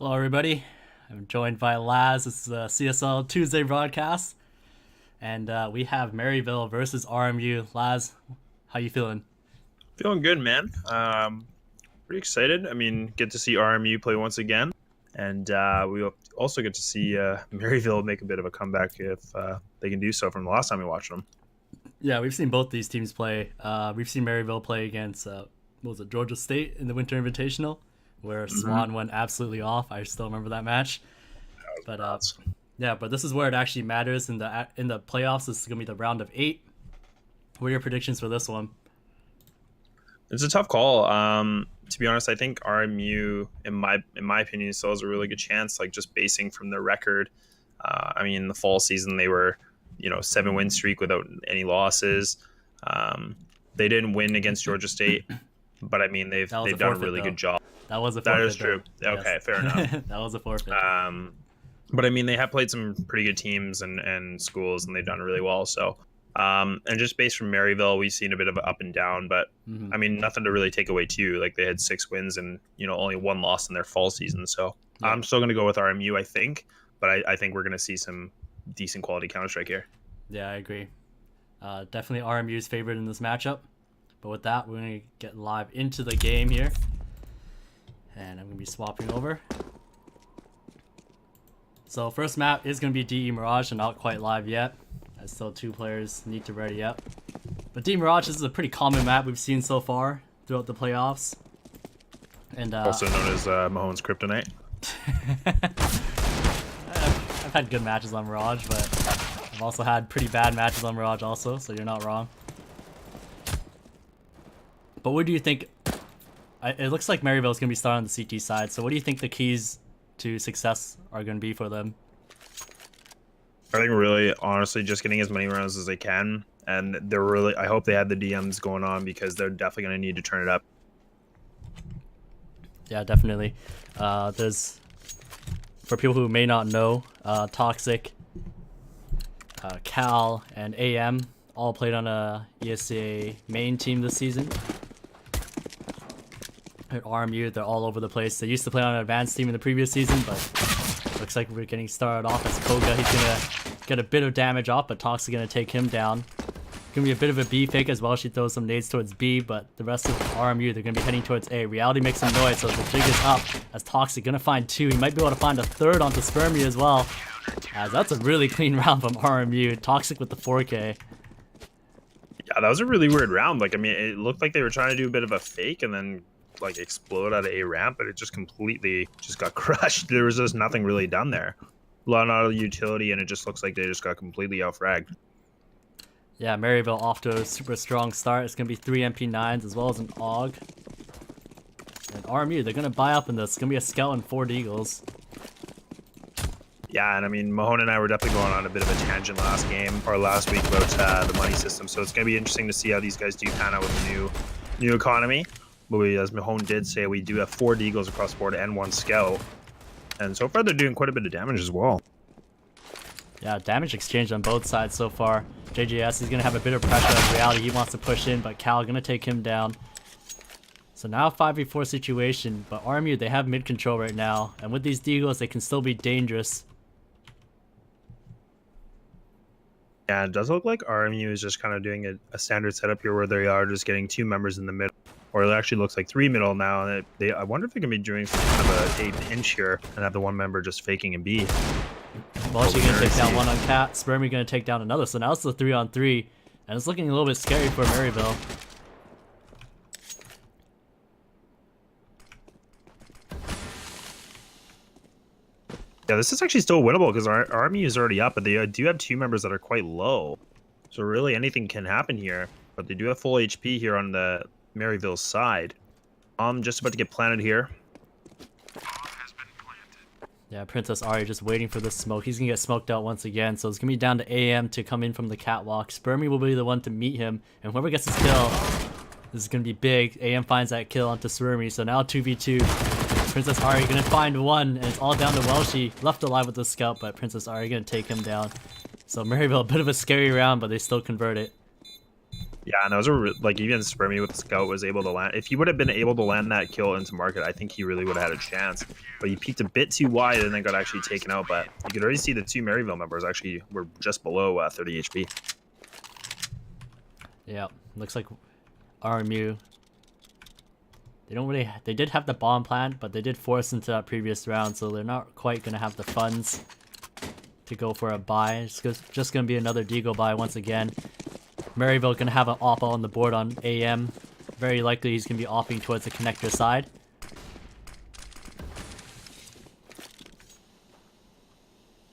Hello, everybody. I'm joined by Laz. This is a CSL Tuesday broadcast, and we have Maryville versus RMU. Laz, how you feeling? Feeling good, man. Pretty excited. I mean, get to see RMU play once again, and we also get to see Maryville make a bit of a comeback if they can do so from the last time we watched them. Yeah, we've seen both these teams play. We've seen Maryville play against what was it, Georgia State in the Winter Invitational, where Swan went absolutely off. I still remember that match. But yeah, but this is where it actually matters in the playoffs. This is gonna be the round of 8. What are your predictions for this one? It's a tough call. To be honest, I think RMU, in my opinion, still has a really good chance. Like just basing from their record. I mean, in the fall season they were, 7-win streak without any losses. They didn't win against Georgia State, but I mean they've done a really good job. That was a forfeit. That is true. Though. Okay, Yes. fair enough. That was a forfeit. But I mean, they have played some pretty good teams and schools, and they've done really well. So, and just based from Maryville, we've seen a bit of an up and down. But I mean, nothing to really take away too. Like they had 6 wins and only 1 loss in their fall season. So Yeah. I'm still going to go with RMU, I think. But I think we're going to see some decent quality Counter Strike here. Yeah, I agree. Definitely RMU's favorite in this matchup. But with that, we're going to get live into the game here. And I'm going to be swapping over. So first map is going to be DE Mirage and not quite live yet. As still 2 players need to ready up. But DE Mirage is a pretty common map we've seen so far throughout the playoffs. And Also known as Mahone's Kryptonite. I've had good matches on Mirage, but I've also had pretty bad matches on Mirage also, so you're not wrong. But what do you think? It looks like Maryville is going to be starting on the CT side, so what do you think the keys to success are going to be for them? I think really, honestly, just getting as many rounds as they can. And I hope they have the DMs going on because they're definitely going to need to turn it up. Yeah, definitely. There's, for people who may not know, Toxic, Cal, and AM all played on a ESCA main team this season. At RMU, they're all over the place. They used to play on an advanced team in the previous season, but looks like we're getting started off as Koga. He's gonna get a bit of damage off, but Toxic gonna take him down. Gonna be a bit of a B fake as well. She throws some nades towards B, but the rest of RMU, they're gonna be heading towards A. Reality makes some noise, so the jig is up as Toxic gonna find 2. He might be able to find a 3rd onto Spermie as well. As that's a really clean round from RMU. Toxic with the 4K. Yeah, that was a really weird round. Like, I mean, it looked like they were trying to do a bit of a fake and then like explode out of A ramp, but it just completely just got crushed. There was just nothing really done there. A lot of utility, and it just looks like they just got completely out-fragged. Yeah, Maryville off to a super strong start. It's gonna be 3 MP9s as well as an AUG. And RMU, they're gonna buy up in this. It's gonna be a Scout and 4 Deagles. Yeah, and I mean, Mahone and I were definitely going on a bit of a tangent last week about the money system. So it's gonna be interesting to see how these guys do pan out with the new economy. But as Mahone did say, we do have 4 Deagles across the board and 1 Scout. And so far, they're doing quite a bit of damage as well. Yeah, damage exchange on both sides so far. JJS is going to have a bit of pressure on Reality. He wants to push in, but Cal going to take him down. So now 5v4 situation, but RMU, they have mid control right now. And with these Deagles, they can still be dangerous. Yeah, it does look like RMU is just kind of doing a standard setup here where they are just getting 2 members in the middle. Or it actually looks like 3 middle now. And I wonder if they can be doing some kind of a pinch here and have the 1 member just faking and B. Walshy going to take down 1 on Cat. Spermie going to take down another. So now it's the 3-on-3. And it's looking a little bit scary for Maryville. Yeah, this is actually still winnable because our army is already up, but they do have 2 members that are quite low. So really anything can happen here. But they do have full HP here on the Maryville side. Just about to get planted here. Yeah, Princess Ari just waiting for the smoke. He's going to get smoked out once again. So it's going to be down to AM to come in from the catwalk. Spermie will be the one to meet him. And whoever gets his kill, this is going to be big. AM finds that kill onto Spermie. So now 2v2. Princess Ari going to find 1. And it's all down to Welshie. Left alive with the scout, but Princess Ari going to take him down. So Maryville, a bit of a scary round, but they still convert it. Yeah, and that was like even Spermy with the scout was able to land. If he would have been able to land that kill into market, I think he really would have had a chance. But he peeked a bit too wide and then got actually taken out. But you could already see the two Maryville members actually were just below 30 HP. Yeah, looks like RMU. They did have the bomb plan, but they did force into that previous round, so they're not quite gonna have the funds to go for a buy. It's just gonna be another Deagle buy once again. Maryville gonna have an op on the board on AM. Very likely he's gonna be offing towards the connector side.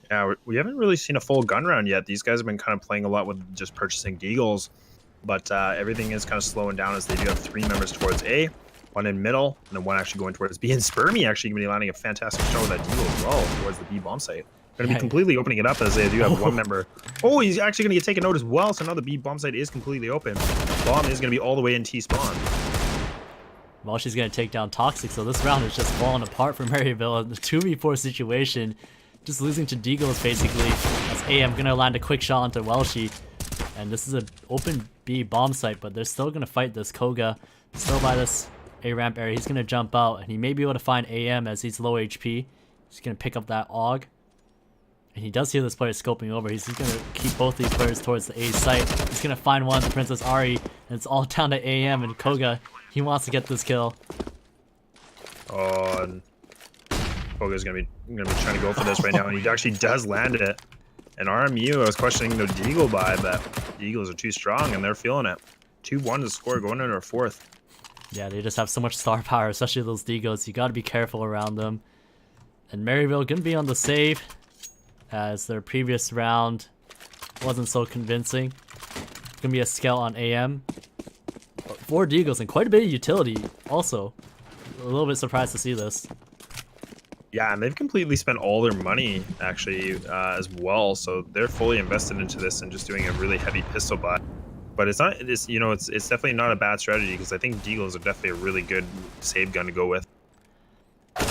Yeah, we haven't really seen a full gun round yet. These guys have been kind of playing a lot with just purchasing Deagles, but everything is kind of slowing down as they do have 3 members towards A, 1 in middle, and then 1 actually going towards B. And Spermy actually going to be landing a fantastic shot with that Deagle as well towards the B bomb site. Going to be completely opening it up as they do have 1 member. Oh, he's actually going to get taken out as well. So now the B bomb site is completely open. Bomb is going to be all the way in T spawn. Well, she's going to take down Toxic, so this round is just falling apart for Maryville. The 2v4 situation, just losing to Deagles basically. As AM going to land a quick shot onto Welshie. And this is an open B bomb site, but they're still going to fight this Koga. Still by this A ramp area. He's going to jump out, and he may be able to find AM as he's low HP. He's going to pick up that AUG. And he does hear this player scoping over. He's going to keep both these players towards the A site. He's going to find one, the Princess Ari, and it's all down to AM and Koga. He wants to get this kill. Oh, and Koga's going to be trying to go for this right now, and he actually does land it. And RMU, I was questioning the Deagle buy, but the Eagles are too strong, and they're feeling it. 2-1 to score, going into our 4th. Yeah, they just have so much star power, especially those Deagles. You got to be careful around them. And Maryville going to be on the save, as their previous round wasn't so convincing. It's going to be a scout on AM. 4 Deagles and quite a bit of utility also. A little bit surprised to see this. Yeah, and they've completely spent all their money, actually, as well. So they're fully invested into this and just doing a really heavy pistol buy. But it's definitely not a bad strategy, because I think Deagles are definitely a really good save gun to go with.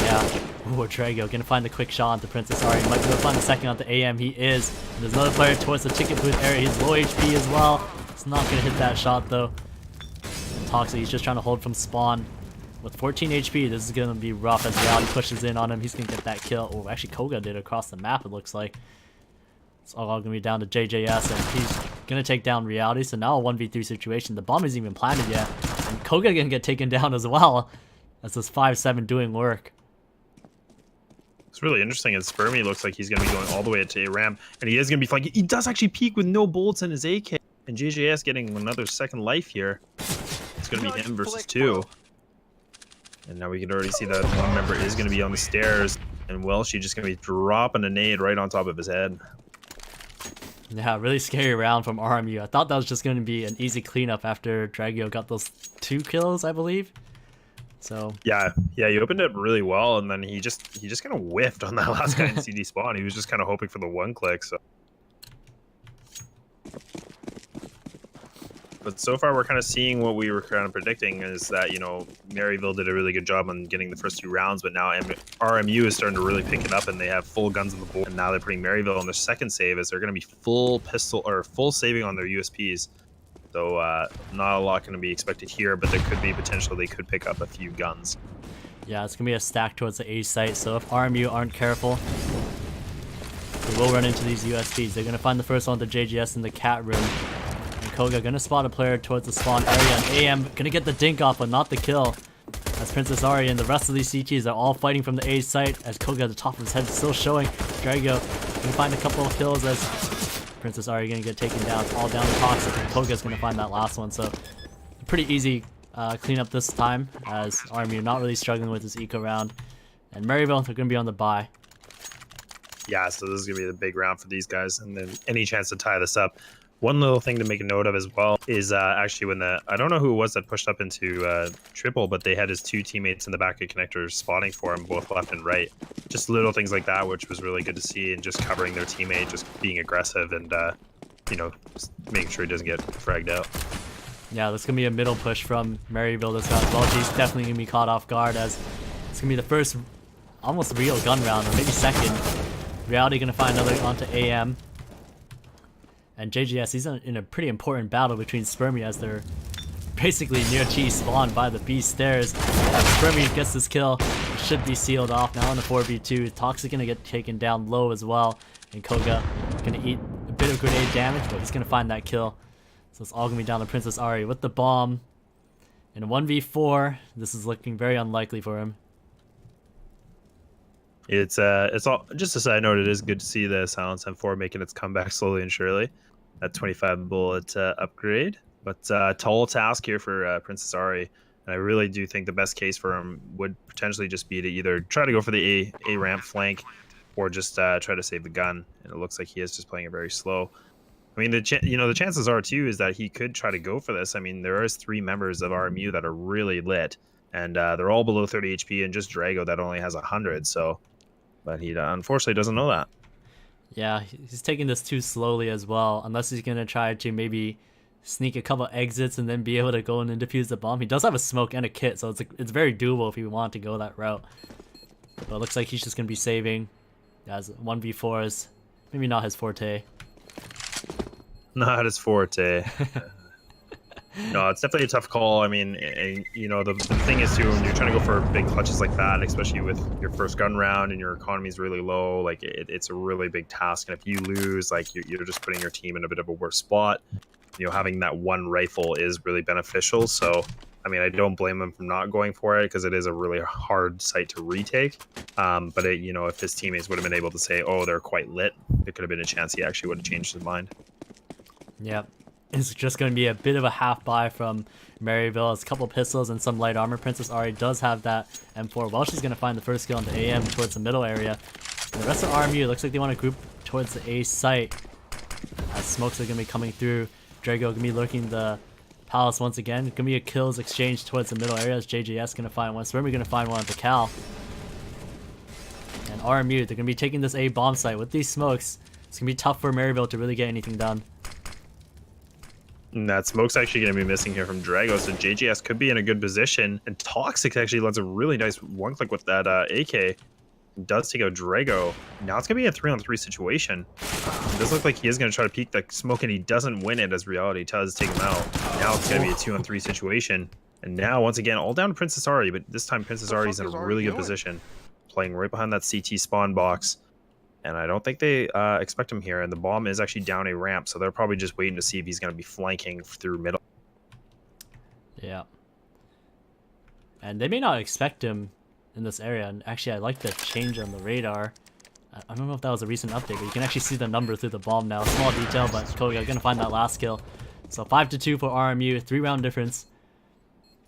Yeah. Ooh, Drago gonna find the quick shot onto Princess Ari. Might be able to find the second onto AM. He is. And there's another player towards the ticket booth area. He's low HP as well. It's not gonna hit that shot though. Toxic, he's just trying to hold from spawn. With 14 HP, this is gonna be rough as Reality pushes in on him. He's gonna get that kill. Oh, actually Koga did across the map, it looks like. It's all gonna be down to JJS, and he's gonna take down Reality. So now a 1v3 situation. The bomb isn't even planted yet. And Koga gonna get taken down as well. That's this 5-7 doing work. It's really interesting, and Spermy looks like he's going to be going all the way to A ramp, and he is going to be flanking. He does actually peek with no bullets in his AK, and JJS getting another second life here. It's going to be him versus 2. And now we can already see that 1 member is going to be on the stairs, and Welshie just going to be dropping a nade right on top of his head. Yeah, really scary round from RMU. I thought that was just going to be an easy cleanup after Dragio got those 2 kills, I believe. So yeah, he opened it really well, and then he just kind of whiffed on that last guy in CD spawn. He was just kind of hoping for the 1 click. So, but so far we're kind of seeing what we were kind of predicting, is that Maryville did a really good job on getting the first 2 rounds, but now RMU is starting to really pick it up, and they have full guns on the board. And now they're putting Maryville on their second save, as they're going to be full pistol or full saving on their USPs. So not a lot going to be expected here, but there could be potential they could pick up a few guns. yeah, it's going to be a stack towards the A site, so if RMU aren't careful, they will run into these USPs. They're going to find the first one, the JGS in the cat room. And Koga going to spot a player towards the spawn area, and AM going to get the dink off, but not the kill. As Princess Ari and the rest of these CTs are all fighting from the A site, as Koga at the top of his head is still showing. Drago going to find a couple of kills as Princess Ari going to get taken down. It's all down to Toxic, and Koga's going to find that last one. So pretty easy cleanup this time, as RMU not really struggling with this eco round. And Maryville, they're going to be on the bye. Yeah, so this is going to be the big round for these guys, and then any chance to tie this up. One little thing to make a note of as well is actually when I don't know who it was that pushed up into triple, but they had his 2 teammates in the back of connectors spotting for him, both left and right. Just little things like that, which was really good to see, and just covering their teammate, just being aggressive, and just making sure he doesn't get fragged out. Yeah, this is going to be a middle push from Maryville this round. Welshie's definitely going to be caught off guard, as it's going to be the first almost real gun round, or maybe second. Reality going to find another onto AM. And JGS, he's in a pretty important battle between Spermy as they're basically near T spawn by the B stairs. Spermy gets this kill, should be sealed off now on the 4v2. Toxic gonna get taken down low as well, and Koga gonna eat a bit of grenade damage, but he's gonna find that kill. So it's all gonna be down to Princess Ari with the bomb. In a 1v4, this is looking very unlikely for him. It's all just a side note. It is good to see the Silence M4 making its comeback slowly and surely. That 25 bullet upgrade, but tall task here for Princess Ari, and I really do think the best case for him would potentially just be to either try to go for the A ramp flank, or just try to save the gun. And it looks like he is just playing it very slow. I mean, the chances are too is that he could try to go for this. I mean, there is 3 members of RMU that are really lit, and they're all below 30 HP, and just Drago that only has 100. So, but he unfortunately doesn't know that. Yeah, he's taking this too slowly as well, unless he's gonna try to maybe sneak a couple exits and then be able to go in and defuse the bomb. He does have a smoke and a kit, so it's very doable if you want to go that route. But it looks like he's just gonna be saving, as 1v4s maybe not his forte. Not his forte. No, it's definitely a tough call. I mean, the thing is too, when you're trying to go for big clutches like that, especially with your first gun round and your economy is really low, like it's a really big task. And if you lose, like you're just putting your team in a bit of a worse spot. Having that one rifle is really beneficial. So, I mean, I don't blame him for not going for it, because it is a really hard site to retake. But if his teammates would have been able to say, oh, they're quite lit, there could have been a chance he actually would have changed his mind. Yep. It's just going to be a bit of a half buy from Maryville. It's a couple pistols and some light armor. Princess Ari does have that M4. Well, she's going to find the first kill into AM towards the middle area. And the rest of RMU, looks like they want to group towards the A site, as smokes are going to be coming through. Drago going to be lurking the palace once again. Going to be a kills exchange towards the middle area, as JJS going to find one. Spermy going to find one at the Cal. And RMU, they're going to be taking this A bomb site. With these smokes, it's going to be tough for Maryville to really get anything done. And that smoke's actually going to be missing here from Drago, so JGS could be in a good position. And Toxic actually lands a really nice one-click with that AK. Does take out Drago. Now it's going to be a 3-on-3 situation. It does look like he is going to try to peek the smoke, and he doesn't win it, as Reality does take him out. Now it's going to be a 2-on-3 situation. And now, once again, all down to Princess Ari, but this time Princess Ari is in a really good position. Playing right behind that CT spawn box. And I don't think they expect him here. And the bomb is actually down a ramp, so they're probably just waiting to see if he's going to be flanking through middle. Yeah. And they may not expect him in this area. And actually, I like the change on the radar. I don't know if that was a recent update, but you can actually see the number through the bomb now. Small detail, but Koga going to find that last kill. So 5-2 for RMU, 3-round difference.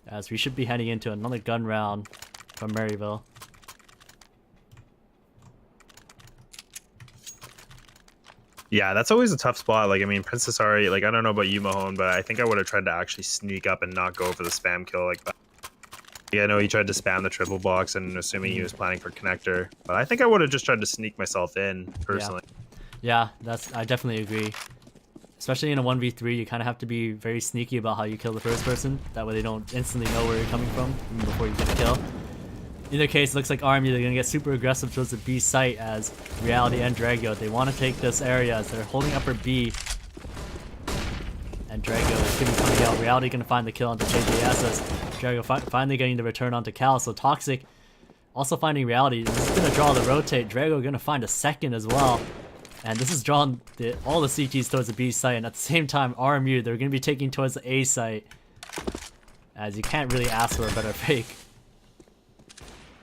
As we should be heading into another gun round from Maryville. Yeah, that's always a tough spot. Like, I mean, Princess Ari, like, I don't know about you, Mahone, but I think I would have tried to actually sneak up and not go for the spam kill like that. Yeah, I know he tried to spam the triple box, and assuming he was planning for connector. But I think I would have just tried to sneak myself in, personally. Yeah, I definitely agree. Especially in a 1v3, you kind of have to be very sneaky about how you kill the first person. That way they don't instantly know where you're coming from even before you get a kill. In either case, it looks like RMU, they're going to get super aggressive towards the B site as Reality and Drago. They want to take this area as they're holding upper B. And Drago is going to be coming out. Reality going to find the kill onto JJS as Drago finally getting the return onto Cal. So Toxic also finding Reality. This is going to draw the rotate. Drago going to find a second as well. And this is drawing all the CTs towards the B site. And at the same time, RMU, they're going to be taking towards the A site. As you can't really ask for a better fake.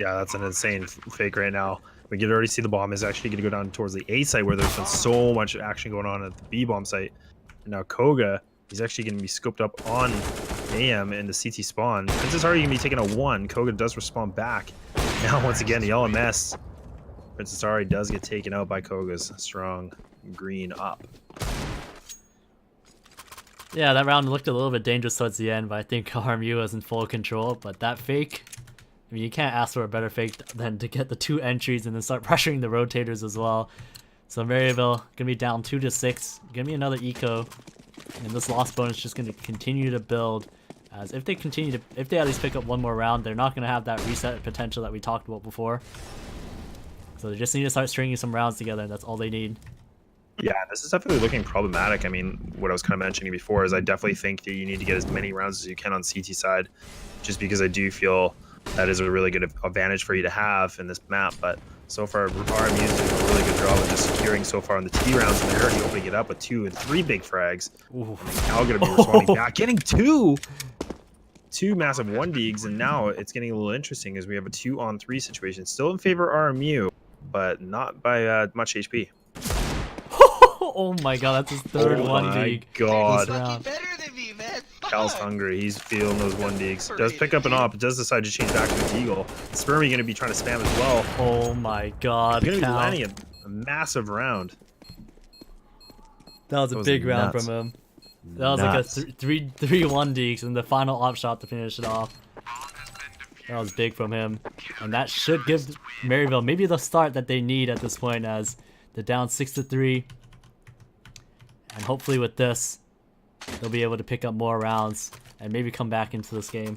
Yeah, that's an insane fake right now. We can already see the bomb is actually going to go down towards the A site, where there's been so much action going on at the B bomb site. And now Koga, he's actually going to be scoped up on AM in the CT spawn. Princess Ari going to be taking a 1. Koga does respond back. Now, once again, the LMS. Princess Ari does get taken out by Koga's strong green up. Yeah, that round looked a little bit dangerous towards the end, but I think RMU was in full control. But that fake, I mean, you can't ask for a better fake than to get the 2 entries and then start pressuring the rotators as well. So Maryville gonna be down 2-6. Gonna be another eco, and this loss bonus is just gonna continue to build. As if they at least pick up one more round, they're not gonna have that reset potential that we talked about before. So they just need to start stringing some rounds together, and that's all they need. Yeah, this is definitely looking problematic. I mean, what I was kind of mentioning before is I definitely think that you need to get as many rounds as you can on CT side, just because I do feel that is a really good advantage for you to have in this map. But so far, RMU is doing a really good job of just securing so far on the T rounds, and they're already opening it up with 2 and 3 big frags. Cal going to be responding back, getting two massive 1-deags, and now it's getting a little interesting as we have a 2-on-3 situation. Still in favor of RMU, but not by much HP. Oh my god, that's his third one my dig. god. Round. Better than me, man. Cal's hungry. He's feeling those 1-deags. Does pick up an op. Does decide to change back to his eagle. Spermy going to be trying to spam as well. Oh my god, He's going to be Cal. landing a massive round. That was a big round from him. That was like a 3-1 deeks and the final op shot to finish it off. That was big from him. And that should give Maryville maybe the start that they need at this point, as they're down 6-3. And hopefully with this, they'll be able to pick up more rounds and maybe come back into this game.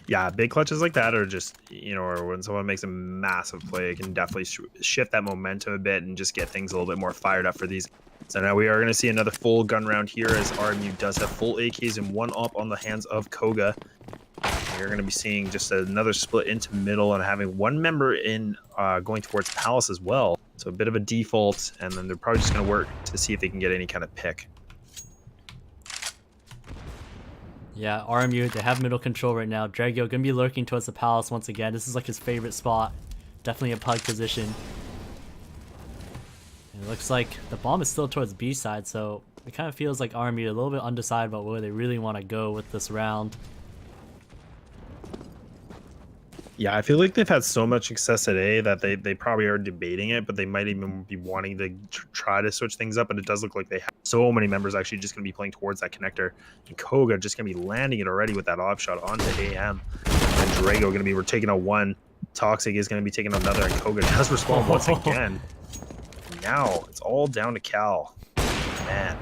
Yeah, big clutches like that are just, you know, or when someone makes a massive play, it can definitely shift that momentum a bit and just get things a little bit more fired up for these. So now we are going to see another full gun round here, as RMU does have full AKs and 1 op on the hands of Koga. We're going to be seeing just another split into middle and having 1 member in going towards Palace as well. So a bit of a default, and then they're probably just going to work to see if they can get any kind of pick. Yeah, RMU, they have middle control right now. Dragio gonna be lurking towards the Palace once again. This is like his favorite spot. Definitely a pug position. And it looks like the bomb is still towards B side, so it kind of feels like RMU a little bit undecided about where they really want to go with this round. Yeah, I feel like they've had so much success today that they probably are debating it, but they might even be wanting to try to switch things up. And it does look like they have so many members actually just going to be playing towards that connector. And Koga just going to be landing it already with that off shot onto AM. And Drago going to be taking out 1. Toxic is going to be taking another, and Koga does respond once again. And now it's all down to Cal. Man.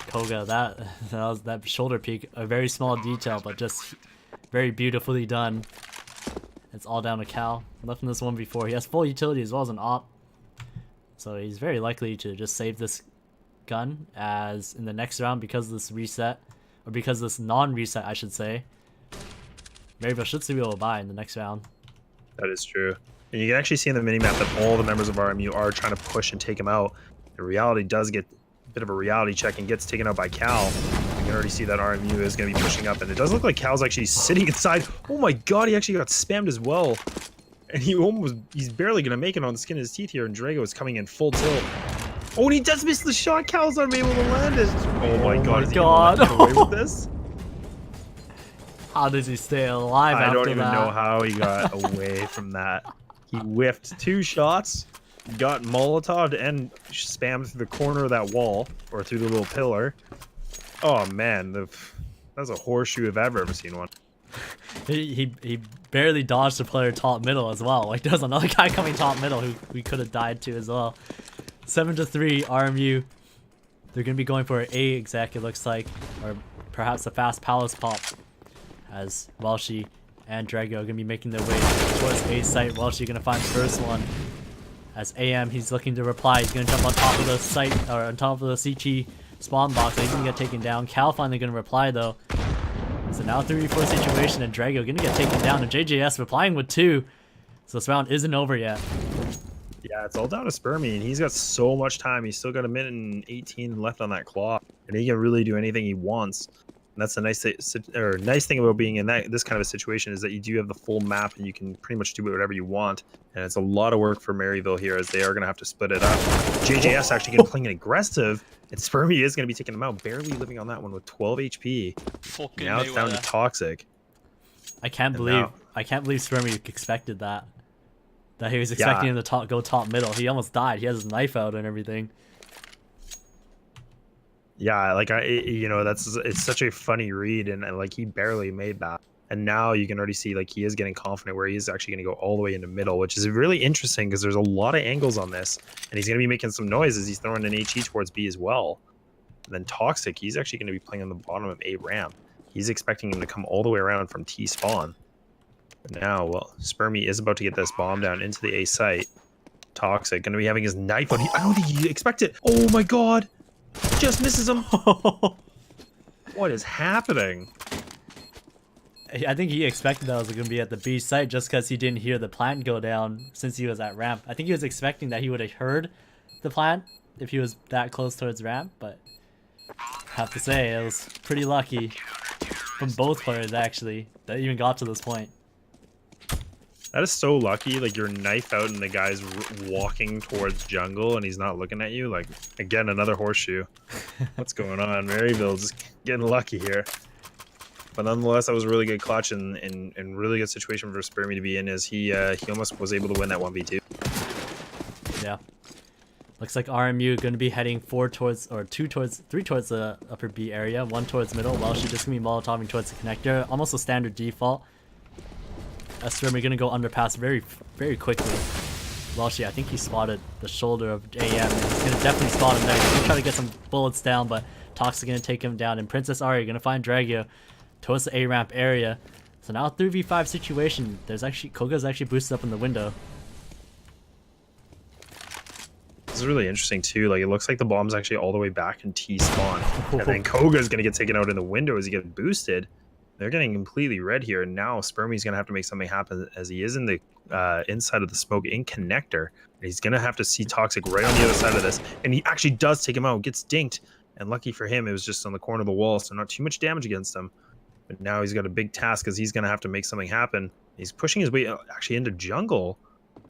Koga, that shoulder peek, a very small detail, but just very beautifully done. It's all down to Cal. Left in this one before. He has full utility as well as an op. So he's very likely to just save this gun, as in the next round, because of this reset, or because of this non-reset I should say, Maryville should still be able to buy in the next round. That is true. And you can actually see in the minimap that all the members of RMU are trying to push and take him out. The reality does get a bit of a reality check and gets taken out by Cal. You can already see that RMU is going to be pushing up, and it does look like Cal's actually sitting inside. Oh my god, he actually got spammed as well. And he's barely going to make it on the skin of his teeth here, and Drago is coming in full tilt. Oh, and he does miss the shot. Cal's not able to land it. Oh my god, is he gonna get away with this? How does he stay alive after that? I don't even know how he got away from that. He whiffed 2 shots, got Molotov and spammed through the corner of that wall, or through the little pillar. Oh man, that's a horseshoe if I've ever seen one. He barely dodged the player top middle as well. Like, there's another guy coming top middle who we could have died to as well. 7-3 RMU. They're gonna be going for an A exec, it looks like, or perhaps a fast Palace pop, as Welshi and Drago are gonna be making their way towards A site. Welshi gonna find the first one. As AM, he's looking to reply. He's gonna jump on top of the site, or on top of the CT spawn box. He's gonna get taken down. Cal finally gonna reply though. So now 3v4 situation, and Drago gonna get taken down, and JJS replying with 2. So this round isn't over yet. Yeah, it's all down to Spermy, and he's got so much time. He's still got 1 minute and 18 left on that clock, and he can really do anything he wants. And that's the nice thing about being in this kind of a situation, is that you do have the full map, and you can pretty much do whatever you want. And it's a lot of work for Maryville here, as they are going to have to split it up. JJS actually going to play aggressive, and Spermy is going to be taking him out, barely living on that one with 12 HP. Fucking now it's down to Toxic. I can't believe Spermy expected that. That he was expecting him to go top middle. He almost died. He has his knife out and everything. Yeah, like it's such a funny read, and like he barely made that. And now you can already see like he is getting confident where he is actually going to go all the way into middle, which is really interesting because there's a lot of angles on this, and he's going to be making some noise as he's throwing an HE towards B as well. And then Toxic, he's actually going to be playing on the bottom of A ramp. He's expecting him to come all the way around from T spawn. But now, well, Spermy is about to get this bomb down into the A site. Toxic gonna be having his knife on. I don't think he expected. Oh my god! Just misses him. What is happening? I think he expected that I was going to be at the B site just because he didn't hear the plant go down since he was at ramp. I think he was expecting that he would have heard the plant if he was that close towards ramp, but I have to say it was pretty lucky from both players actually that even got to this point. That is so lucky. Like, your knife out and the guy's walking towards jungle and he's not looking at you. Like, again, another horseshoe. What's going on? Maryville just getting lucky here. But nonetheless, that was a really good clutch and really good situation for Spermy to be in, as he almost was able to win that 1v2. Yeah. Looks like RMU going to be heading 3 towards the upper B area, 1 towards middle, while she's just going to be molotoving towards the connector. Almost a standard default. Spermy going to go underpass very, very quickly. Welshi, I think he spotted the shoulder of AM. He's going to definitely spot him there. He's going to try to get some bullets down, but Toxic going to take him down. And Princess Ari going to find Dragio towards the A ramp area. So now 3v5 situation. There's actually Koga's actually boosted up in the window. This is really interesting too. Like, it looks like the bomb's actually all the way back in T spawn, and then Koga's gonna get taken out in the window as he gets boosted. They're getting completely red here, and now Spermy's gonna have to make something happen as he is in the inside of the smoke in connector. And he's gonna have to see Toxic right on the other side of this, and he actually does take him out, gets dinked, and lucky for him, it was just on the corner of the wall, so not too much damage against him. But now he's got a big task because he's gonna have to make something happen. He's pushing his way actually into jungle.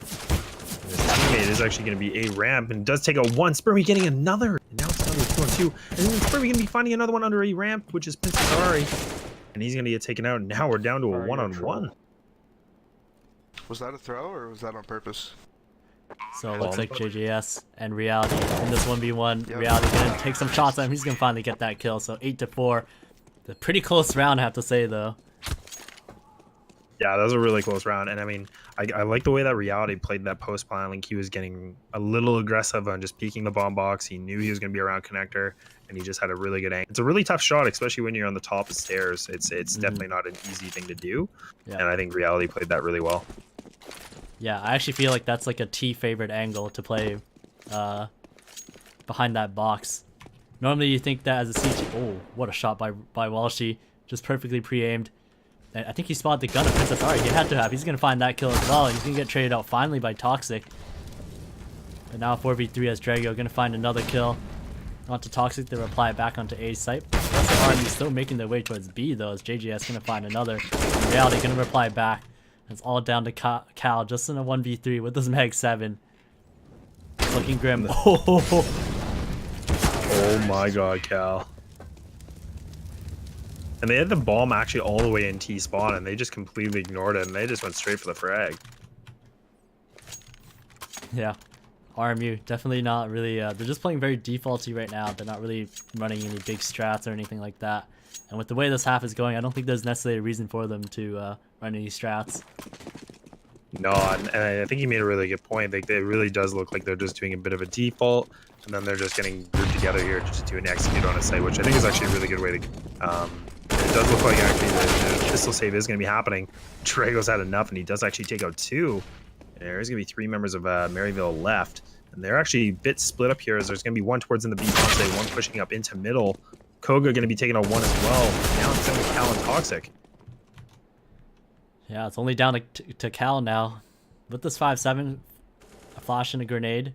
And his teammate is actually going to be a ramp, and does take a 1. Spermy getting another, and now it's another 2-on-2. And then Spermy going to be finding another one under a ramp, which is Princess Ari. And he's going to get taken out, and now we're down to a 1-on-1. Was that a throw, or was that on purpose? So it looks like JJS and Reality in this 1v1. Yep. Reality going to take some shots at him. He's going to finally get that kill. So 8-4. A pretty close round, I have to say, though. Yeah, that was a really close round, and I mean, I like the way that Reality played that post plan. Like, he was getting a little aggressive on just peeking the bomb box. He knew he was going to be around connector, and he just had a really good angle. It's a really tough shot, especially when you're on the top of stairs. It's definitely not an easy thing to do, and I think Reality played that really well. Yeah, I actually feel like that's like a T favorite angle to play behind that box. Normally you think that as a CT. Oh, what a shot by Walshy, just perfectly pre-aimed. I think he spotted the gun of Princess Ari. He had to have. He's going to find that kill as well. He's going to get traded out finally by Toxic. And now 4v3 as Dragio going to find another kill. Onto Toxic to reply back onto A site. That's Army still making their way towards B though, as JJS going to find another. Reality going to reply back. It's all down to Cal just in a 1v3 with this Mag 7. It's looking grim. Oh my god, Cal. And they had the bomb actually all the way in T spawn, and they just completely ignored it, and they just went straight for the frag. Yeah, RMU definitely not really. They're just playing very defaulty right now. They're not really running any big strats or anything like that. And with the way this half is going, I don't think there's necessarily a reason for them to run any strats. No, and I think he made a really good point. Like, it really does look like they're just doing a bit of a default, and then they're just getting grouped together here just to do an execute on a site, which I think is actually a really good way to. It does look like actually the pistol save is going to be happening. Drago's had enough, and he does actually take out 2. There's going to be 3 members of Maryville left, and they're actually a bit split up here, as there's going to be 1 towards in the B side, 1 pushing up into middle. Koga going to be taking out 1 as well. Now it's down to Cal and Toxic. Yeah, it's only down to Cal now. With this 5-7, a flash and a grenade,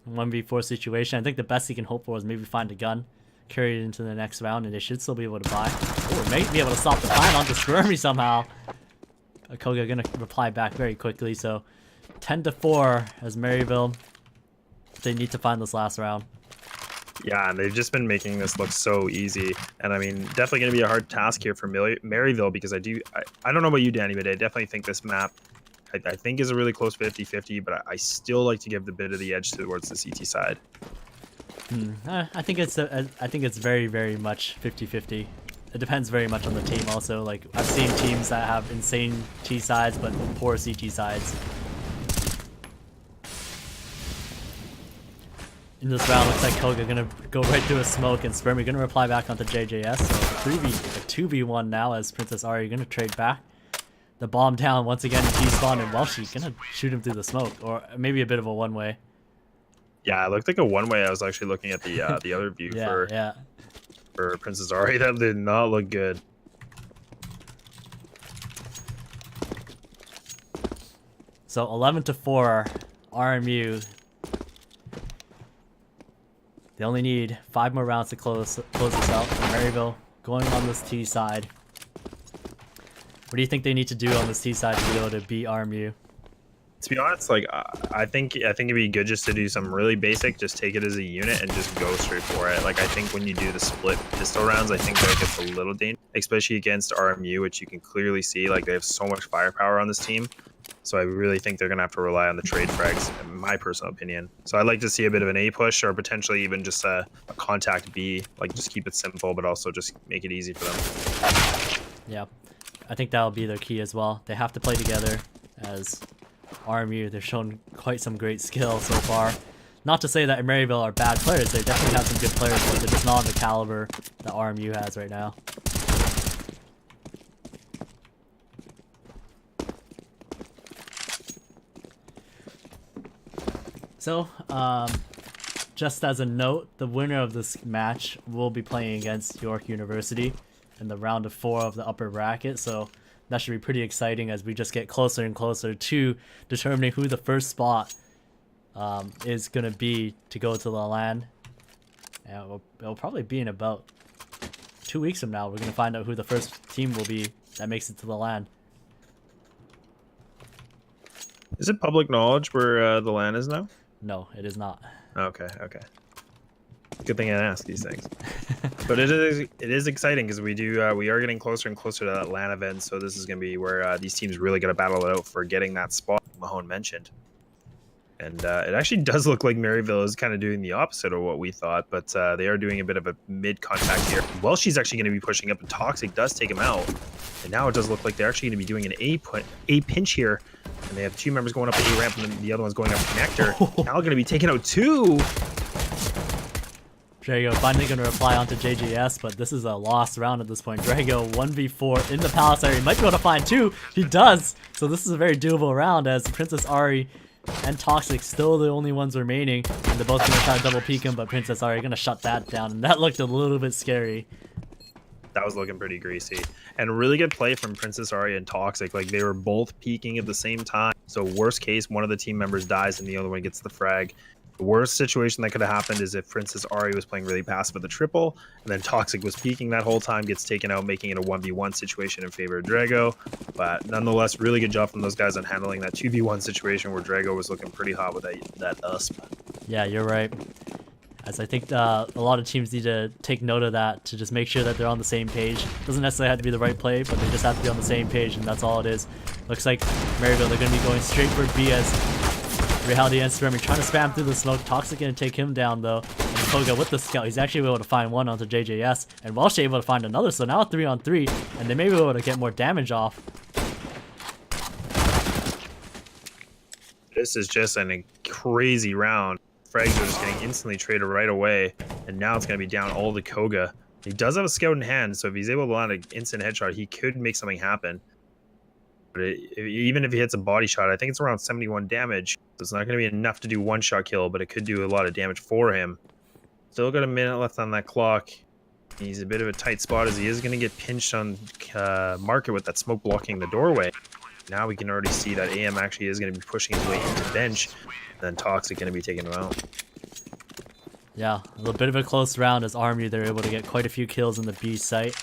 1v4 situation. I think the best he can hope for is maybe find a gun, carry it into the next round, and they should still be able to buy. Oh, may be able to stop the fight onto Squirmy somehow. Koga gonna reply back very quickly, so 10-4 as Maryville. They need to find this last round. Yeah, and they've just been making this look so easy. And I mean, definitely going to be a hard task here for Maryville, because I don't know about you, Danny, but I definitely think this map, I think, is a really close 50-50, but I still like to give the bit of the edge towards the CT side. I think it's very, very much 50-50. It depends very much on the team also. Like, I've seen teams that have insane T sides but poor CT sides. In this round, looks like Koga gonna go right through a smoke, and Spermy gonna reply back onto JJS. So a 2v1 now as Princess Ari gonna trade back. the bomb down once again in T-spawn, and Welshie gonna shoot him through the smoke, or maybe a bit of a one-way. Yeah, it looked like a one-way. I was actually looking at the other view for Princess Ari. That did not look good. So 11-4, RMU. They only need 5 more rounds to close this out. And Maryville going on this T side. What do you think they need to do on this T side to be able to beat RMU? To be honest, like I think it'd be good just to do some really basic, just take it as a unit and just go straight for it. Like I think when you do the split pistol rounds, I think that gets a little dangerous, especially against RMU, which you can clearly see like they have so much firepower on this team. So I really think they're gonna have to rely on the trade frags, in my personal opinion. So I'd like to see a bit of an A push, or potentially even just a contact B. Like just keep it simple, but also just make it easy for them. Yeah, I think that'll be their key as well. They have to play together as RMU. They've shown quite some great skill so far. Not to say that Maryville are bad players. They definitely have some good players, but they're just not on the caliber that RMU has right now. So, just as a note, the winner of this match will be playing against York University in the round of 4 of the upper bracket. So that should be pretty exciting as we just get closer and closer to determining who the first spot is going to be to go to the LAN. And it'll probably be in about 2 weeks from now. We're going to find out who the first team will be that makes it to the LAN. Is it public knowledge where the LAN is now? No, it is not. Okay. Good thing I asked these things. But it is exciting because we are getting closer and closer to that LAN event. So this is going to be where these teams really got to battle it out for getting that spot Mahone mentioned. And it actually does look like Maryville is kind of doing the opposite of what we thought, but they are doing a bit of a mid-contact here. Well, she's actually going to be pushing up, and Toxic does take him out. And now it does look like they're actually going to be doing an A pinch here. And they have 2 members going up the A ramp, and then the other one's going up connector. Now going to be taking out 2. Drago finally going to reply onto JJS, but this is a lost round at this point. Drago 1v4 in the palace area. He might be able to find 2. He does. So this is a very doable round as Princess Ari and Toxic still the only ones remaining. And they're both going to try to double peek him, but Princess Ari going to shut that down. And that looked a little bit scary. That was looking pretty greasy. And really good play from Princess Ari and Toxic. Like, they were both peeking at the same time. So worst case, one of the team members dies and the other one gets the frag. The worst situation that could have happened is if Princess Ari was playing really passive with the triple, and then Toxic was peeking that whole time, gets taken out, making it a 1v1 situation in favor of Drago. But nonetheless, really good job from those guys on handling that 2v1 situation where Drago was looking pretty hot with that USP. Yeah, you're right. As I think a lot of teams need to take note of that to just make sure that they're on the same page. Doesn't necessarily have to be the right play, but they just have to be on the same page, and that's all it is. Looks like Maryville, they're going to be going straight for B as Reality and Remy trying to spam through the smoke. Toxic going to take him down, though. And Koga with the scout, he's actually able to find one onto JJS, and Welsh able to find another, so now 3-on-3, and they may be able to get more damage off. This is just a crazy round. Frags are just getting instantly traded right away, and now it's going to be down all to Koga. He does have a scout in hand, so if he's able to land an instant headshot, he could make something happen. But even if he hits a body shot, I think it's around 71 damage. So it's not going to be enough to do one-shot kill, but it could do a lot of damage for him. Still got a minute left on that clock. He's a bit of a tight spot as he is going to get pinched on market with that smoke blocking the doorway. Now we can already see that AM actually is going to be pushing his way into bench. Then Toxic going to be taking him out. Yeah, a little bit of a close round as RMU, they're able to get quite a few kills in the B site.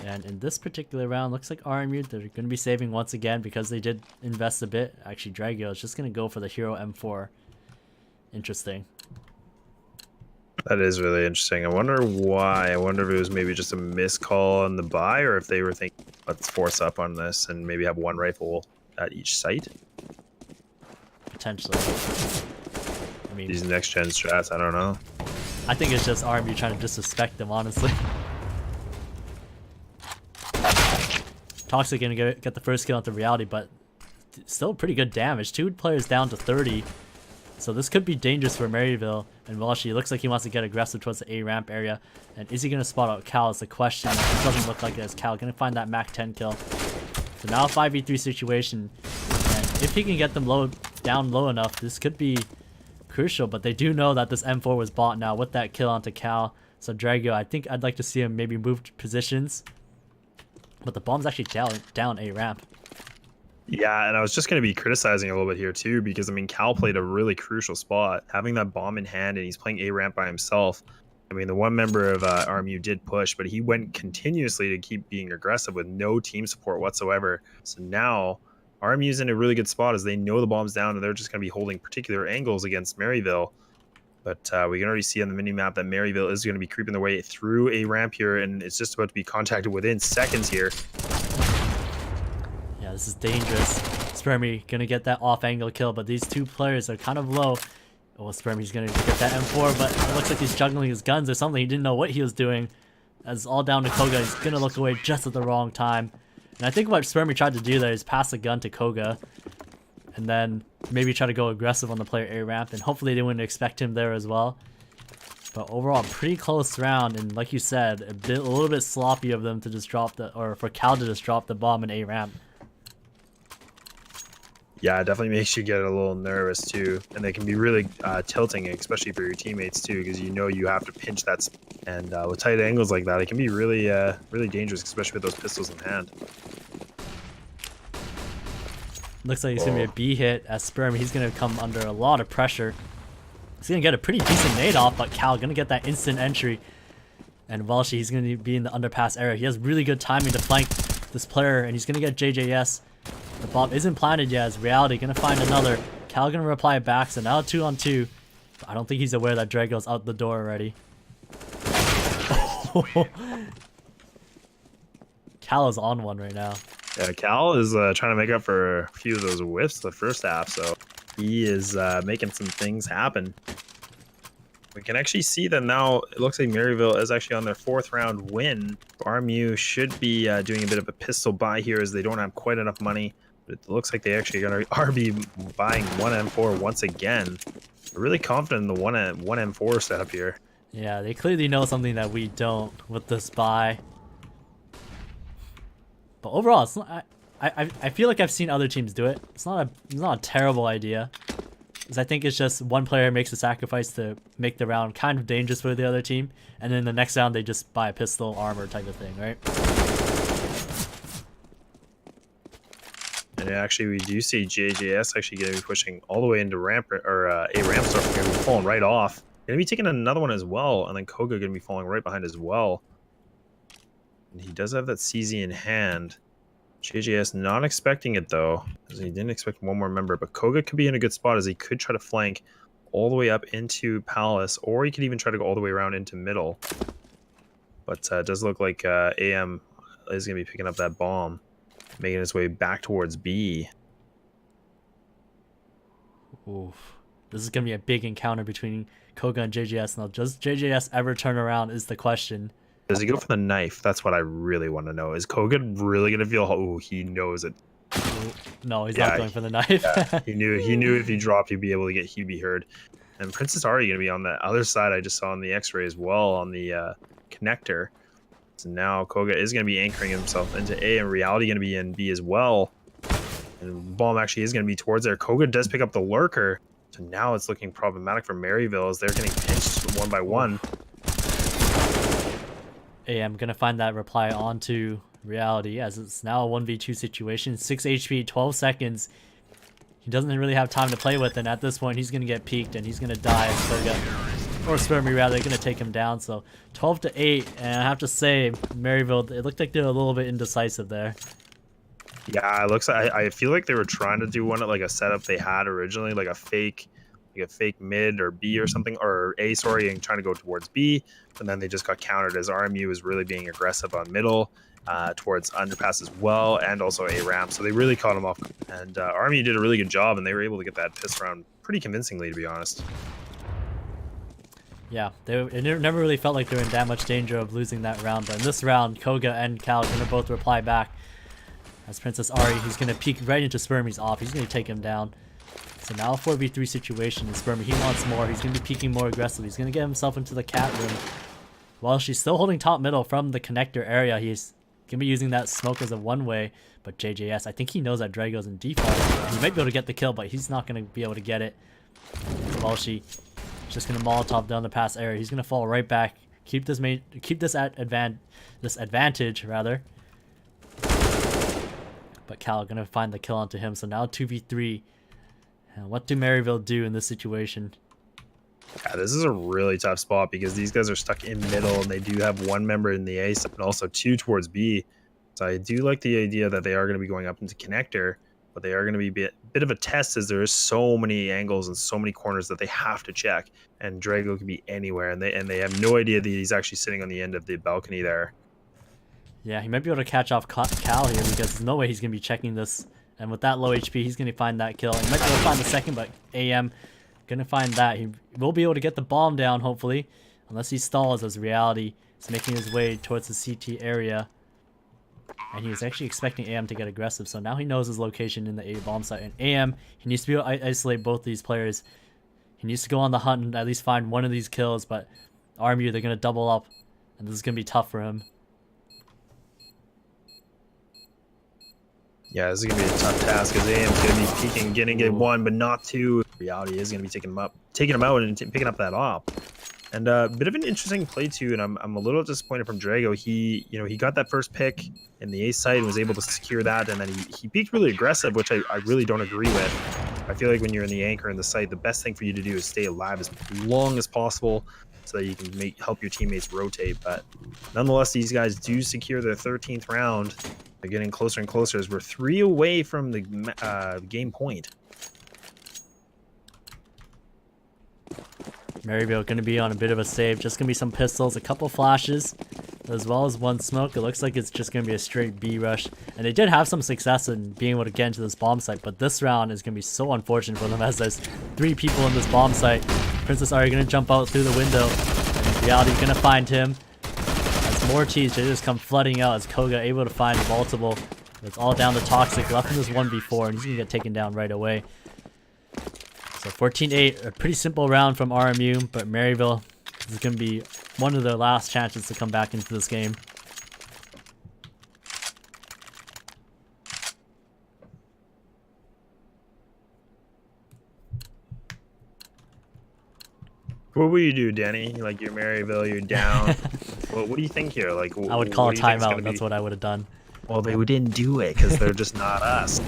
And in this particular round, looks like RMU, they're going to be saving once again because they did invest a bit. Actually, Drago is just going to go for the Hero M4. Interesting. That is really interesting. I wonder why. I wonder if it was maybe just a missed call on the buy, or if they were thinking, let's force up on this and maybe have one rifle at each site. Potentially. I mean, these next gen strats, I don't know. I think it's just RMU trying to disrespect them, honestly. Toxic gonna get the first kill onto Reality, but still pretty good damage. 2 players down to 30. So this could be dangerous for Maryville. And Welshie, looks like he wants to get aggressive towards the A ramp area. And is he going to spot out Cal is the question. It doesn't look like it as Cal. Going to find that Mac 10 kill. So now a 5v3 situation, and if he can get them down low enough, this could be crucial. But they do know that this M4 was bought now with that kill onto Cal. So Drago, I think I'd like to see him maybe move positions. But the bomb's actually down A ramp. Yeah, and I was just going to be criticizing a little bit here too, because I mean, Cal played a really crucial spot, having that bomb in hand, and he's playing A ramp by himself. I mean, the one member of RMU did push, but he went continuously to keep being aggressive with no team support whatsoever. So now RMU's in a really good spot as they know the bomb's down, and they're just going to be holding particular angles against Maryville. But we can already see on the mini-map that Maryville is going to be creeping their way through A ramp here, and it's just about to be contacted within seconds here. Yeah, this is dangerous. Spermy gonna get that off-angle kill, but these two players are kind of low. Oh, Spermy's gonna get that M4, but it looks like he's juggling his guns or something. He didn't know what he was doing. As all down to Koga, he's gonna look away just at the wrong time. And I think what Spermy tried to do there is pass the gun to Koga, and then maybe try to go aggressive on the player A ramp, and hopefully they wouldn't expect him there as well. But overall, pretty close round, and like you said, a little bit sloppy of them to just drop or for Cal to just drop the bomb in A ramp. Yeah, it definitely makes you get a little nervous too, and they can be really tilting, especially for your teammates too, because you know you have to pinch that. And with tight angles like that, it can be really, really dangerous, especially with those pistols in hand. Looks like it's gonna be a B hit as Sperm. He's gonna come under a lot of pressure. He's gonna get a pretty decent nade off, but Cal gonna get that instant entry. And Welsh, he's gonna be in the underpass area. He has really good timing to flank this player, and he's gonna get JJS. The bomb isn't planted yet as Reality gonna find another. Cal gonna reply back, so now 2-on-2. But I don't think he's aware that Drago's out the door already. Cal is on one right now. Yeah, Cal is trying to make up for a few of those whiffs the first half, so he is making some things happen. We can actually see that now it looks like Maryville is actually on their 4th round win. RMU should be doing a bit of a pistol buy here as they don't have quite enough money. But it looks like they actually are be buying 1M4 once again. We're really confident in the 1M4 setup here. Yeah, they clearly know something that we don't with this buy. But overall, it's not, I feel like I've seen other teams do it. It's not a terrible idea. Because I think it's just one player makes a sacrifice to make the round kind of dangerous for the other team, and then the next round they just buy a pistol, armor type of thing, right? And actually, we do see JJS actually going to be pushing all the way into ramp or A ramp stuff. Going to be falling right off. Going to be taking another one as well, and then Koga going to be falling right behind as well. And he does have that CZ in hand. JJS not expecting it though, as he didn't expect one more member. But Koga could be in a good spot as he could try to flank all the way up into Palace, or he could even try to go all the way around into middle. But it does look like AM is going to be picking up that bomb, making his way back towards B. Oof. This is going to be a big encounter between Koga and JJS. Now, does JJS ever turn around is the question. Does he go for the knife? That's what I really want to know. Is Koga really going to feel... Oh, he knows it. Ooh, no, he's not going for the knife. Yeah, he knew if he dropped, he'd be heard. And Princess Ari going to be on the other side. I just saw on the X-ray as well on the connector. So now Koga is going to be anchoring himself into A, and Reality going to be in B as well. And bomb actually is going to be towards there. Koga does pick up the lurker. So now it's looking problematic for Maryville as they're getting pinched one by one. I'm gonna find that reply onto Reality as it's now a 1v2 situation. 6 HP, 12 seconds. He doesn't really have time to play with, and at this point he's gonna get peeked and he's gonna die as Koga, or Spermy rather, gonna take him down. So 12-8, and I have to say, Maryville, it looked like they're a little bit indecisive there. Yeah, it looks like I feel like they were trying to do one at like a setup they had originally, like a fake mid or B or something, or A, sorry, and trying to go towards B, and then they just got countered as RMU was really being aggressive on middle, towards underpass as well, and also A ramp. So they really caught him off, and RMU did a really good job, and they were able to get that piss round pretty convincingly, to be honest. Yeah, it never really felt like they were in that much danger of losing that round, but in this round, Koga and Cal are going to both reply back. As Princess Ari, he's going to peek right into Spermy's off. He's going to take him down. So now a 4v3 situation, and Spermy, he wants more. He's going to be peeking more aggressively. He's going to get himself into the cat room. While she's still holding top middle from the connector area, he's gonna be using that smoke as a one-way, but JJS, I think he knows that Drago's in default. He might be able to get the kill, but he's not gonna be able to get it. Welshi just gonna Molotov down the pass area. He's gonna fall right back. Keep this advantage rather. But Cal gonna find the kill onto him. So now 2v3. And what do Maryville do in this situation? Yeah, this is a really tough spot because these guys are stuck in middle and they do have one member in the A side and also two towards B. So I do like the idea that they are going to be going up into connector, but they are going to be a bit of a test as there is so many angles and so many corners that they have to check. And Drago can be anywhere, and they have no idea that he's actually sitting on the end of the balcony there. Yeah, he might be able to catch off Cal here because there's no way he's going to be checking this. And with that low HP, he's going to find that kill. He might be able to find the second, but AM going to find that. He will be able to get the bomb down, hopefully. Unless he stalls as reality is making his way towards the CT area. And he was actually expecting AM to get aggressive. So now he knows his location in the A bomb site. And AM, he needs to be able to isolate both these players. He needs to go on the hunt and at least find one of these kills. But RMU, they're going to double up. And this is going to be tough for him. Yeah, this is going to be a tough task because AM's going to be peeking, getting it one, but not two. Reality is going to be taking him out and picking up that op. And a bit of an interesting play too, and I'm a little disappointed from Drago. He got that first pick in the A site and was able to secure that, and then he peaked really aggressive, which I really don't agree with. I feel like when you're in the anchor in the site, the best thing for you to do is stay alive as long as possible so that you can help your teammates rotate. But nonetheless, these guys do secure their 13th round. They're getting closer and closer as we're 3 away from the game point. Maryville going to be on a bit of a save. Just going to be some pistols, a couple flashes, as well as one smoke. It looks like it's just going to be a straight B rush. And they did have some success in being able to get into this bomb site, but this round is going to be so unfortunate for them as there's 3 people in this bomb site. Princess Ari going to jump out through the window. And Reality going to find him. As more teams just come flooding out as Koga able to find multiple. It's all down to Toxic. Left in this 1v4 and he's going to get taken down right away. So 14-8, a pretty simple round from RMU, but Maryville is going to be one of their last chances to come back into this game. What will you do, Danny? Like, you're Maryville, you're down. What do you think here? Like, I would call a timeout. That's what I would have done. Well, they didn't do it because they're just not us.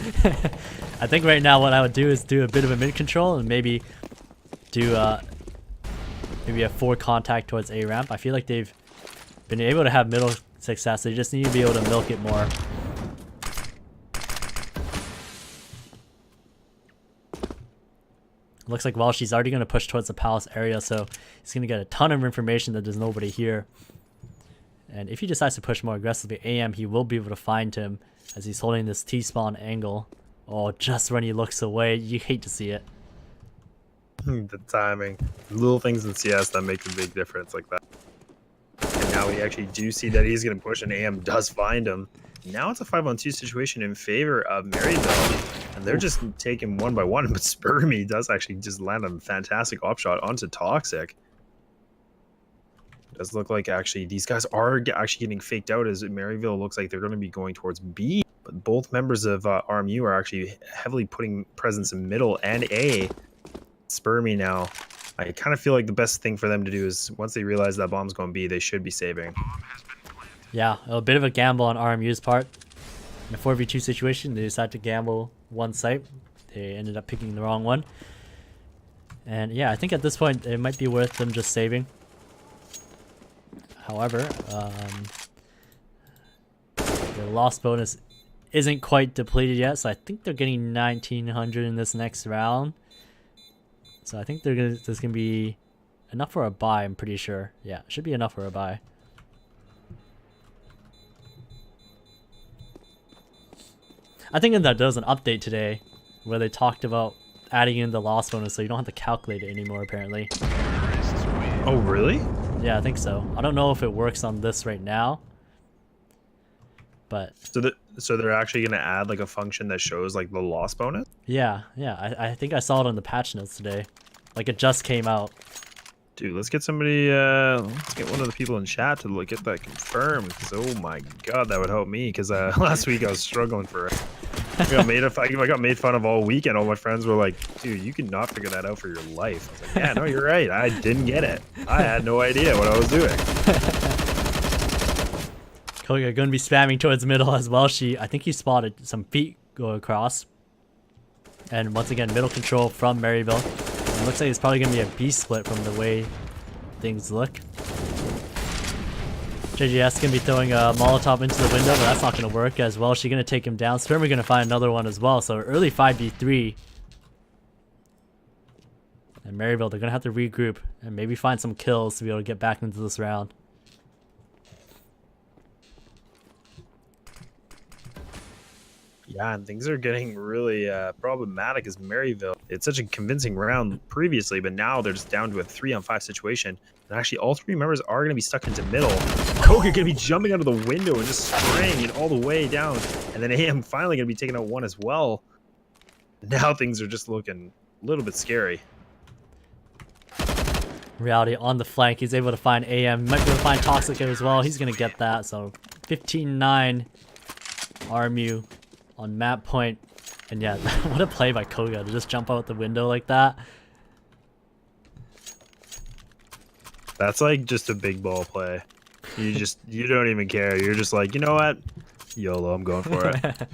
I think right now what I would do is do a bit of a mid control and maybe do maybe a 4 contact towards A ramp. I feel like they've been able to have middle success. They just need to be able to milk it more. Looks like Walshi's already going to push towards the palace area, so he's going to get a ton of information that there's nobody here. And if he decides to push more aggressively, AM, he will be able to find him as he's holding this T-spawn angle. Oh, just when he looks away, you hate to see it. The timing. Little things in CS that make a big difference like that. And now we actually do see that he's going to push, and AM does find him. Now it's a 5-on-2 situation in favor of Maryville, and they're just taking one by one, but Spermy does actually just land a fantastic op shot onto Toxic. Does look like actually these guys are actually getting faked out as Maryville looks like they're going to be going towards B. But both members of RMU are actually heavily putting presence in middle and A. Spermy now. I kind of feel like the best thing for them to do is once they realize that bomb's going B, they should be saving. Yeah, a bit of a gamble on RMU's part. In a 4v2 situation, they decided to gamble one site. They ended up picking the wrong one. And yeah, I think at this point it might be worth them just saving. However, the loss bonus isn't quite depleted yet, so I think they're getting 1900 in this next round. So I think there's gonna be enough for a buy. I'm pretty sure. Yeah, it should be enough for a buy. I think that there was an update today where they talked about adding in the loss bonus, so you don't have to calculate it anymore. Apparently. Oh, really? Yeah, I think so. I don't know if it works on this right now, but so they're actually going to add like a function that shows like the loss bonus? Yeah, I think I saw it on the patch notes today. Like it just came out. Dude, let's get somebody, let's get one of the people in chat to look get that confirmed. Because oh my god, that would help me. Because last week I was struggling for it. I got made fun of all weekend. All my friends were like, "Dude, you could not figure that out for your life." I was like, "Yeah, no, you're right. I didn't get it. I had no idea what I was doing." Koga going to be spamming towards middle as well. I think he spotted some feet go across. And once again, middle control from Maryville. It looks like it's probably going to be a B split from the way things look. JGS going to be throwing a Molotov into the window, but that's not going to work as well. She's going to take him down. Sperma going to find another one as well. So early 5v3. And Maryville, they're going to have to regroup and maybe find some kills to be able to get back into this round. Yeah, and things are getting really problematic as Maryville. It's such a convincing round previously, but now they're just down to a 3-on-5 situation. And actually, all three members are going to be stuck into middle. Koga going to be jumping out of the window and just spraying it all the way down. And then AM finally going to be taking out one as well. Now things are just looking a little bit scary. Reality on the flank. He's able to find AM. Might be able to find Toxic as well. He's going to get that. So 15-9 RMU on map point. And yeah, what a play by Koga to just jump out the window like that. That's like just a big ball play. You don't even care. You're just like, you know what? YOLO, I'm going for it.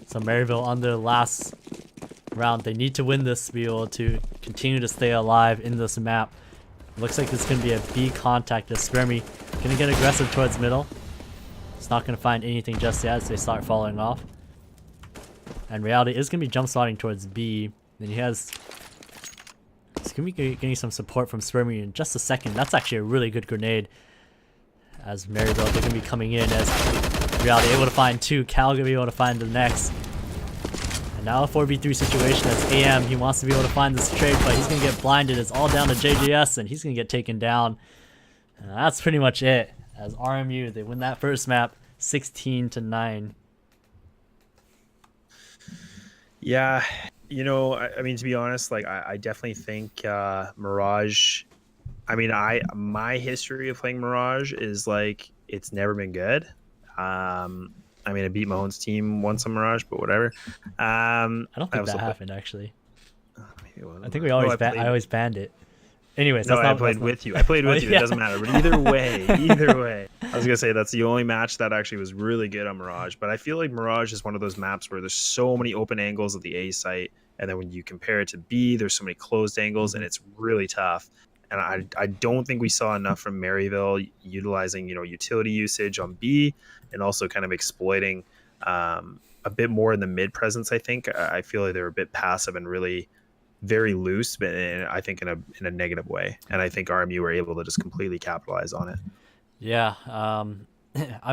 So Maryville on their last round. They need to win this to be able to continue to stay alive in this map. Looks like it's going to be a B contact as Spermy going to get aggressive towards middle. It's not going to find anything just yet as they start falling off. And Reality is going to be jump spotting towards B. Then he's going to be getting some support from Spermy in just a second. That's actually a really good grenade. As Maryville, they're going to be coming in as Reality able to find two. Cal going to be able to find the next. And now a 4v3 situation as AM. He wants to be able to find this trade, but he's going to get blinded. It's all down to JJS, and he's going to get taken down. And that's pretty much it. As RMU, they win that first map 16-9. Yeah, you know, I mean, to be honest, like I definitely think Mirage. I mean, my history of playing Mirage is like it's never been good. I mean, I beat Mahone's team once on Mirage, but whatever. I don't think that happened actually. Maybe I think we always I always banned it. Anyways, no, I played with you. I played with you. Yeah. It doesn't matter. But either way, I was gonna say that's the only match that actually was really good on Mirage. But I feel like Mirage is one of those maps where there's so many open angles at the A site, and then when you compare it to B, there's so many closed angles, and it's really tough. And I don't think we saw enough from Maryville utilizing utility usage on B, and also kind of exploiting a bit more in the mid presence. I think I feel like they're a bit passive and really very loose, but I think in a negative way. And I think RMU were able to just completely capitalize on it. Yeah, I'm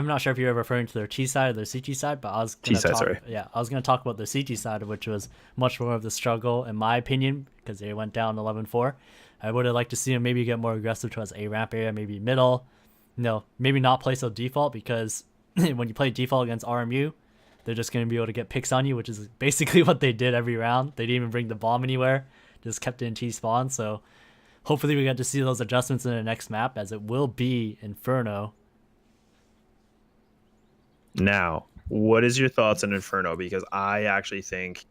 not sure if you're referring to their T side or their CT side, but I was gonna I was going to talk about the CT side, which was much more of the struggle, in my opinion, because they went down 11-4. I would have liked to see them maybe get more aggressive towards A ramp area, maybe middle. No, maybe not play so default, because when you play default against RMU, they're just going to be able to get picks on you, which is basically what they did every round. They didn't even bring the bomb anywhere, just kept it in T-spawn. So hopefully we get to see those adjustments in the next map, as it will be Inferno. Now, what is your thoughts on Inferno? Because I actually think,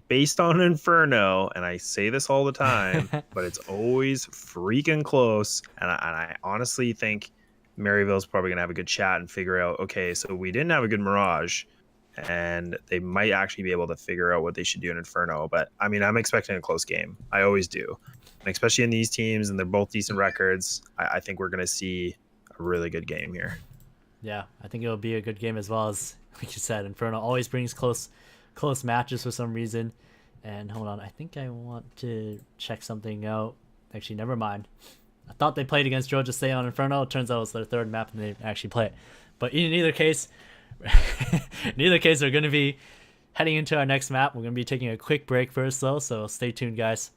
based on Inferno, and I say this all the time, but it's always freaking close, and I honestly think Maryville's probably going to have a good chat and figure out, okay, so we didn't have a good Mirage, and they might actually be able to figure out what they should do in Inferno. But I mean, I'm expecting a close game. I always do. And especially in these teams, and they're both decent records, I think we're going to see a really good game here. Yeah, I think it'll be a good game as well. As like you said, Inferno always brings close matches for some reason. And hold on, I think I want to check something out. Actually, never mind. I thought they played against Georgia State on Inferno. It turns out it was their third map and they didn't actually play it. But in either case, we're going to be heading into our next map. We're going to be taking a quick break first, though, so stay tuned, guys.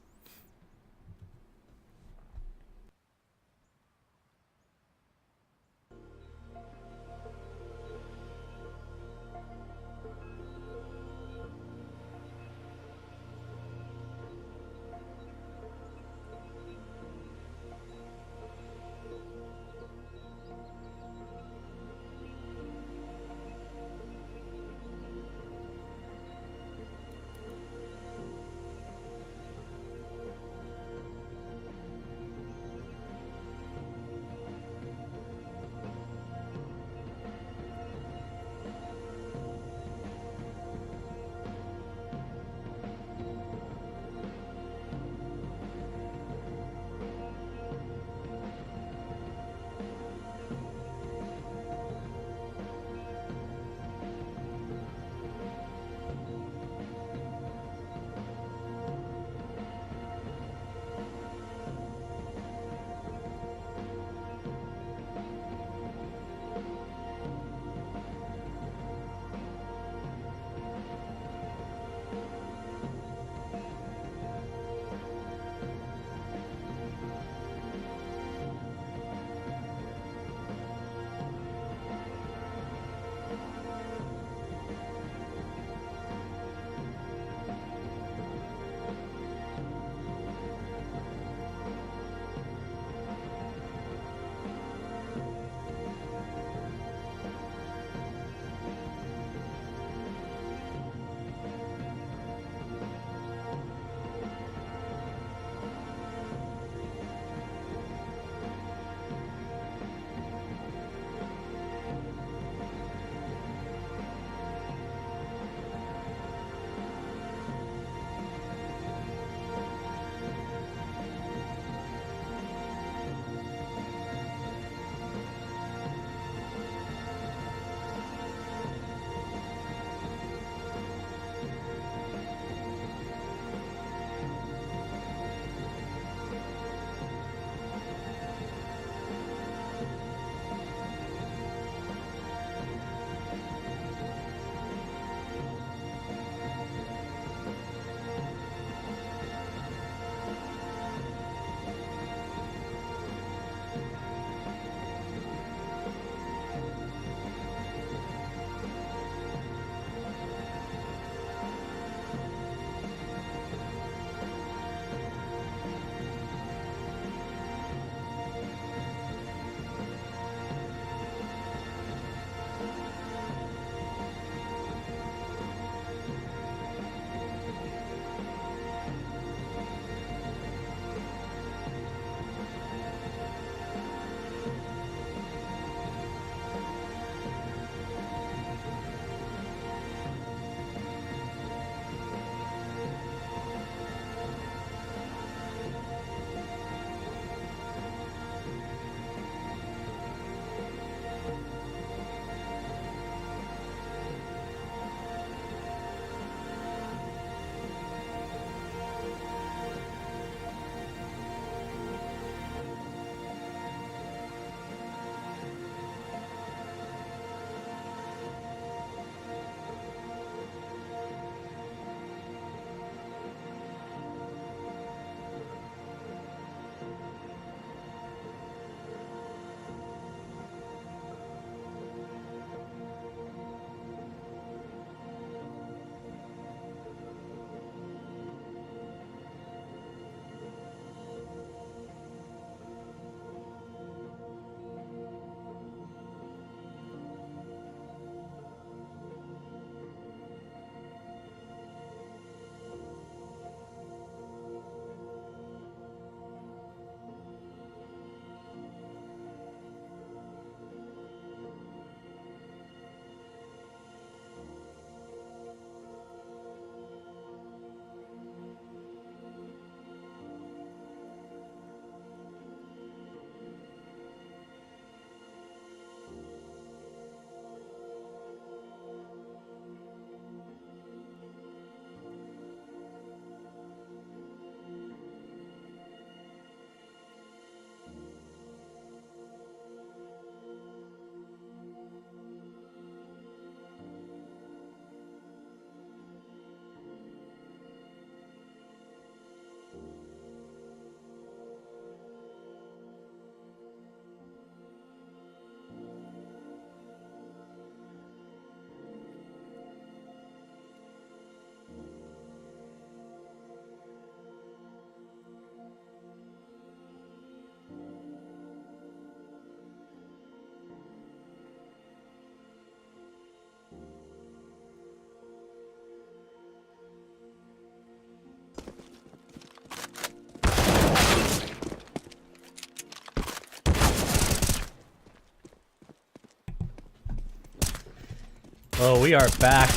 Well, we are back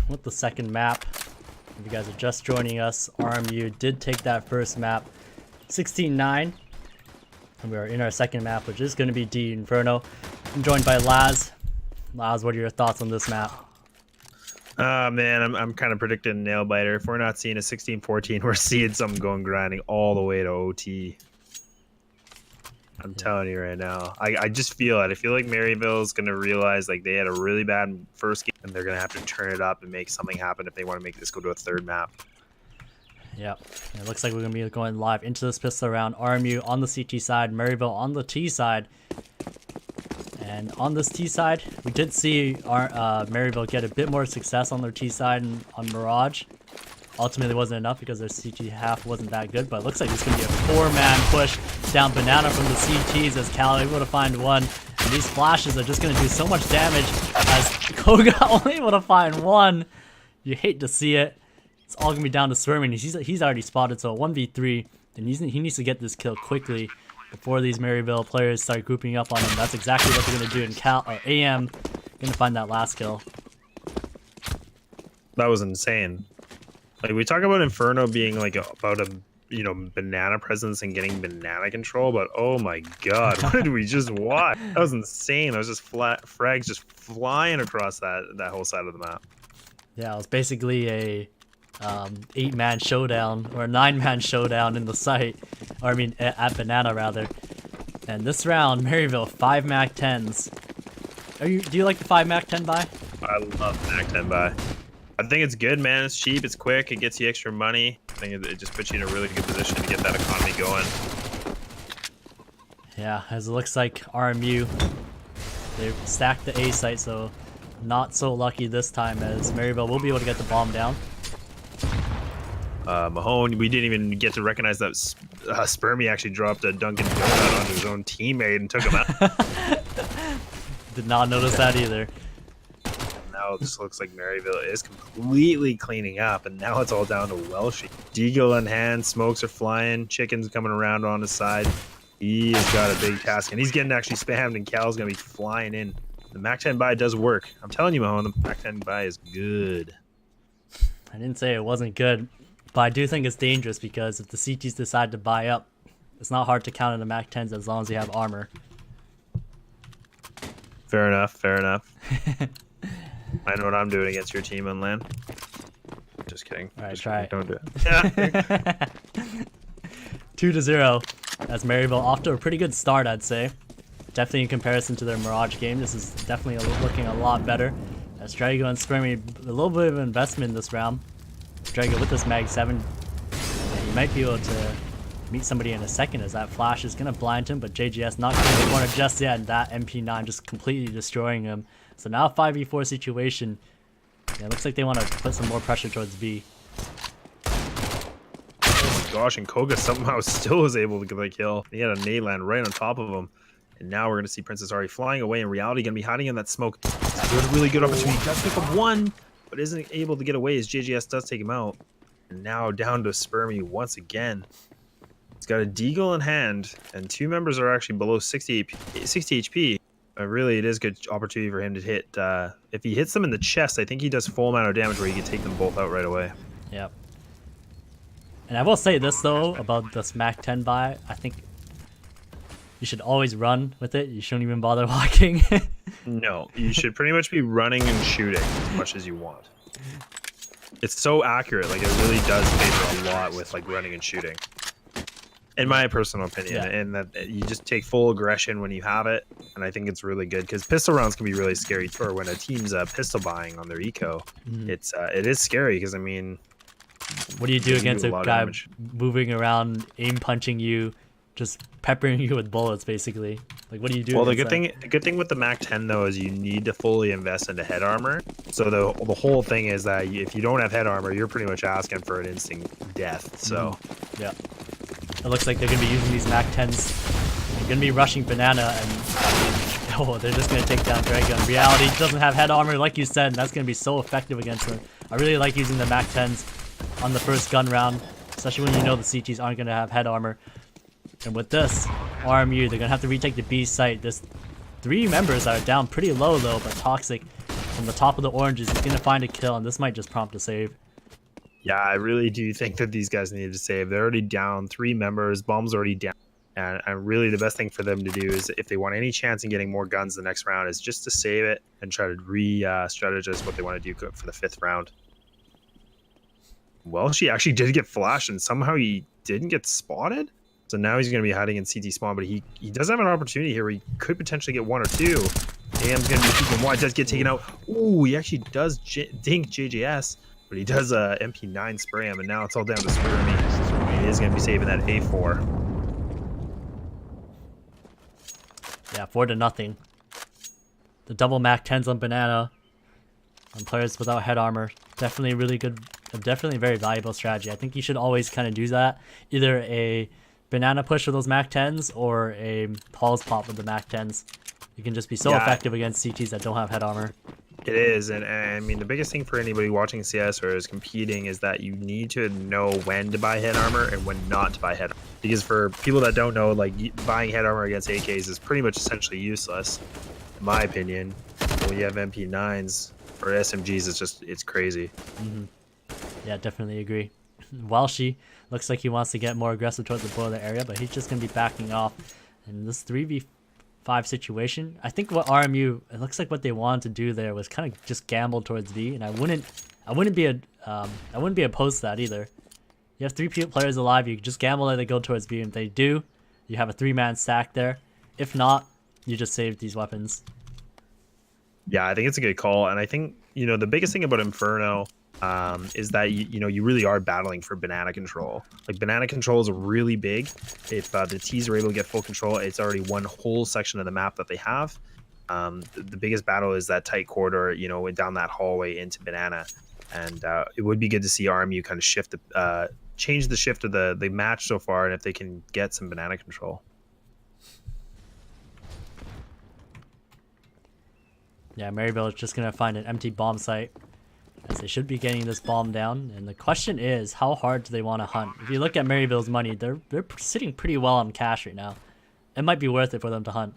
with the second map. If you guys are just joining us, RMU did take that first map, 16-9. And we are in our second map, which is going to be D Inferno. I'm joined by Laz. Laz, what are your thoughts on this map? Man, I'm kind of predicting nail biter. If we're not seeing a 16-14, we're seeing something going grinding all the way to OT. I'm telling you right now. I just feel it. I feel like Maryville is going to realize like they had a really bad first game, and they're going to have to turn it up and make something happen if they want to make this go to a third map. Yep. It looks like we're going to be going live into this pistol round. RMU on the CT side, Maryville on the T side. And on this T side, we did see our Maryville get a bit more success on their T side and on Mirage. Ultimately, wasn't enough because their CT half wasn't that good, but it looks like it's going to be a 4-man push down Banana from the CTs as Cal able to find one. And these flashes are just going to do so much damage as Koga only able to find one. You hate to see it. It's all going to be down to Swerman. He's already spotted, so 1v3, and he needs to get this kill quickly before these Maryville players start grouping up on him. That's exactly what they're going to do, and AM going to find that last kill. That was insane. Like, we talk about Inferno being like about a banana presence and getting banana control, but oh my god, what did we just watch? That was insane. That was just frags just flying across that whole side of the map. Yeah, it was basically a 8-man showdown or a 9-man showdown in the site, or I mean at Banana rather. And this round, Maryville 5 Mac 10s. Do you like the 5 Mac 10 buy? I love Mac 10 buy. I think it's good, man. It's cheap, it's quick, it gets you extra money. I think it just puts you in a really good position to get that economy going. Yeah, as it looks like RMU, they've stacked the A site, so not so lucky this time as Maryville will be able to get the bomb down. Mahone, we didn't even get to recognize that Spermy actually dropped a Dunkin' Donut onto his own teammate and took him out. Did not notice that either. Now it just looks like Maryville is completely cleaning up, and now it's all down to Welshie. Deagle in hand, smokes are flying, chicken's coming around on his side. He has got a big task, and he's getting actually spammed, and Cal's going to be flying in. The Mac 10 buy does work. I'm telling you, Mahone, the Mac 10 buy is good. I didn't say it wasn't good, but I do think it's dangerous because if the CTs decide to buy up, it's not hard to counter the Mac 10s as long as you have armor. Fair enough, fair enough. I know what I'm doing against your team on land. Just kidding. All right, just try kidding. it. Don't do it. 2-0 as Maryville off to a pretty good start, I'd say. Definitely in comparison to their Mirage game, this is definitely looking a lot better. As Drago and Spermy, a little bit of investment in this round. Drago with this Mag 7, and he might be able to meet somebody in a second as that flash is going to blind him, but JGS not going to the corner just yet, and that MP9 just completely destroying him. So now 5v4 situation. Yeah, it looks like they want to put some more pressure towards B. Oh my gosh, and Koga somehow still was able to get the kill. He had a nade land right on top of him. And now we're going to see Princess Ari flying away. In reality, going to be hiding in that smoke. It's a really good opportunity. He does pick up one, but isn't able to get away as JGS does take him out. And now down to Spermy once again. He's got a Deagle in hand, and 2 members are actually below 60 HP. Really, it is a good opportunity for him to hit. If he hits them in the chest, I think he does full amount of damage where he can take them both out right away. Yep. And I will say this, though, about this Mac 10 buy. I think you should always run with it. You shouldn't even bother walking. No, you should pretty much be running and shooting as much as you want. It's so accurate. Like, it really does favor a lot with, like, running and shooting. In my personal opinion, yeah. And that you just take full aggression when you have it, and I think it's really good because pistol rounds can be really scary too. Or when a team's pistol buying on their eco, it is scary because I mean, what do you do against a guy moving around, aim punching you, just peppering you with bullets, basically? Like, what do you do? Well, the good thing with the Mac 10 though is you need to fully invest into head armor. So the whole thing is that if you don't have head armor, you're pretty much asking for an instant death. So yeah. It looks like they're going to be using these Mac 10s. They're going to be rushing Banana, and oh, they're just going to take down Drago. In reality, he doesn't have head armor, like you said, and that's going to be so effective against him. I really like using the Mac 10s on the first gun round, especially when you know the CTs aren't going to have head armor. And with this, RMU, they're going to have to retake the B site. There's 3 members that are down pretty low, though, but Toxic from the top of the oranges. He's gonna find a kill, and this might just prompt a save. Yeah, I really do think that these guys need to save. They're already down 3 members. Bomb's already down. And really the best thing for them to do is, if they want any chance in getting more guns the next round, is just to save it and try to strategize what they want to do for the 5th round. Well, she actually did get flashed, and somehow he didn't get spotted. So now he's going to be hiding in CT spawn, but he does have an opportunity here where he could potentially get 1 or 2. AM's going to be keeping wide, does get taken out. Ooh, he actually does dink JJS, but he does MP9 spray him, and now it's all down to Spermy. He is going to be saving that A4. Yeah, 4-0. The double Mac 10s on Banana on players without head armor. Definitely really good, definitely a very valuable strategy. I think you should always kind of do that. Either a Banana push with those Mac 10s or a Pulse pop with the Mac 10s. You can just be so effective against CTs that don't have head armor. It is, and I mean, the biggest thing for anybody watching CS or is competing is that you need to know when to buy head armor and when not to buy head armor. Because for people that don't know, like, buying head armor against AKs is pretty much essentially useless, in my opinion. When you have MP9s or SMGs, it's crazy. Yeah, definitely agree. Welshi looks like he wants to get more aggressive towards the boiler area, but he's just going to be backing off. And this 3v5 situation, I think what RMU, it looks like what they wanted to do there was kind of just gamble towards B, and I wouldn't be opposed to that either. You have 3 players alive, you can just gamble that they go towards B, and if they do, you have a 3-man stack there. If not, you just save these weapons. Yeah, I think it's a good call, and I think, you know, the biggest thing about Inferno is that you really are battling for banana control. Like, banana control is really big. If the T's are able to get full control, it's already one whole section of the map that they have. The biggest battle is that tight corridor, you know, down that hallway into banana, and it would be good to see RMU kind of shift change the shift of the match so far, and if they can get some banana control. Yeah, Maryville is just going to find an empty bomb site, as they should be getting this bomb down. And the question is, how hard do they want to hunt? If you look at Maryville's money, they're sitting pretty well on cash right now. It might be worth it for them to hunt.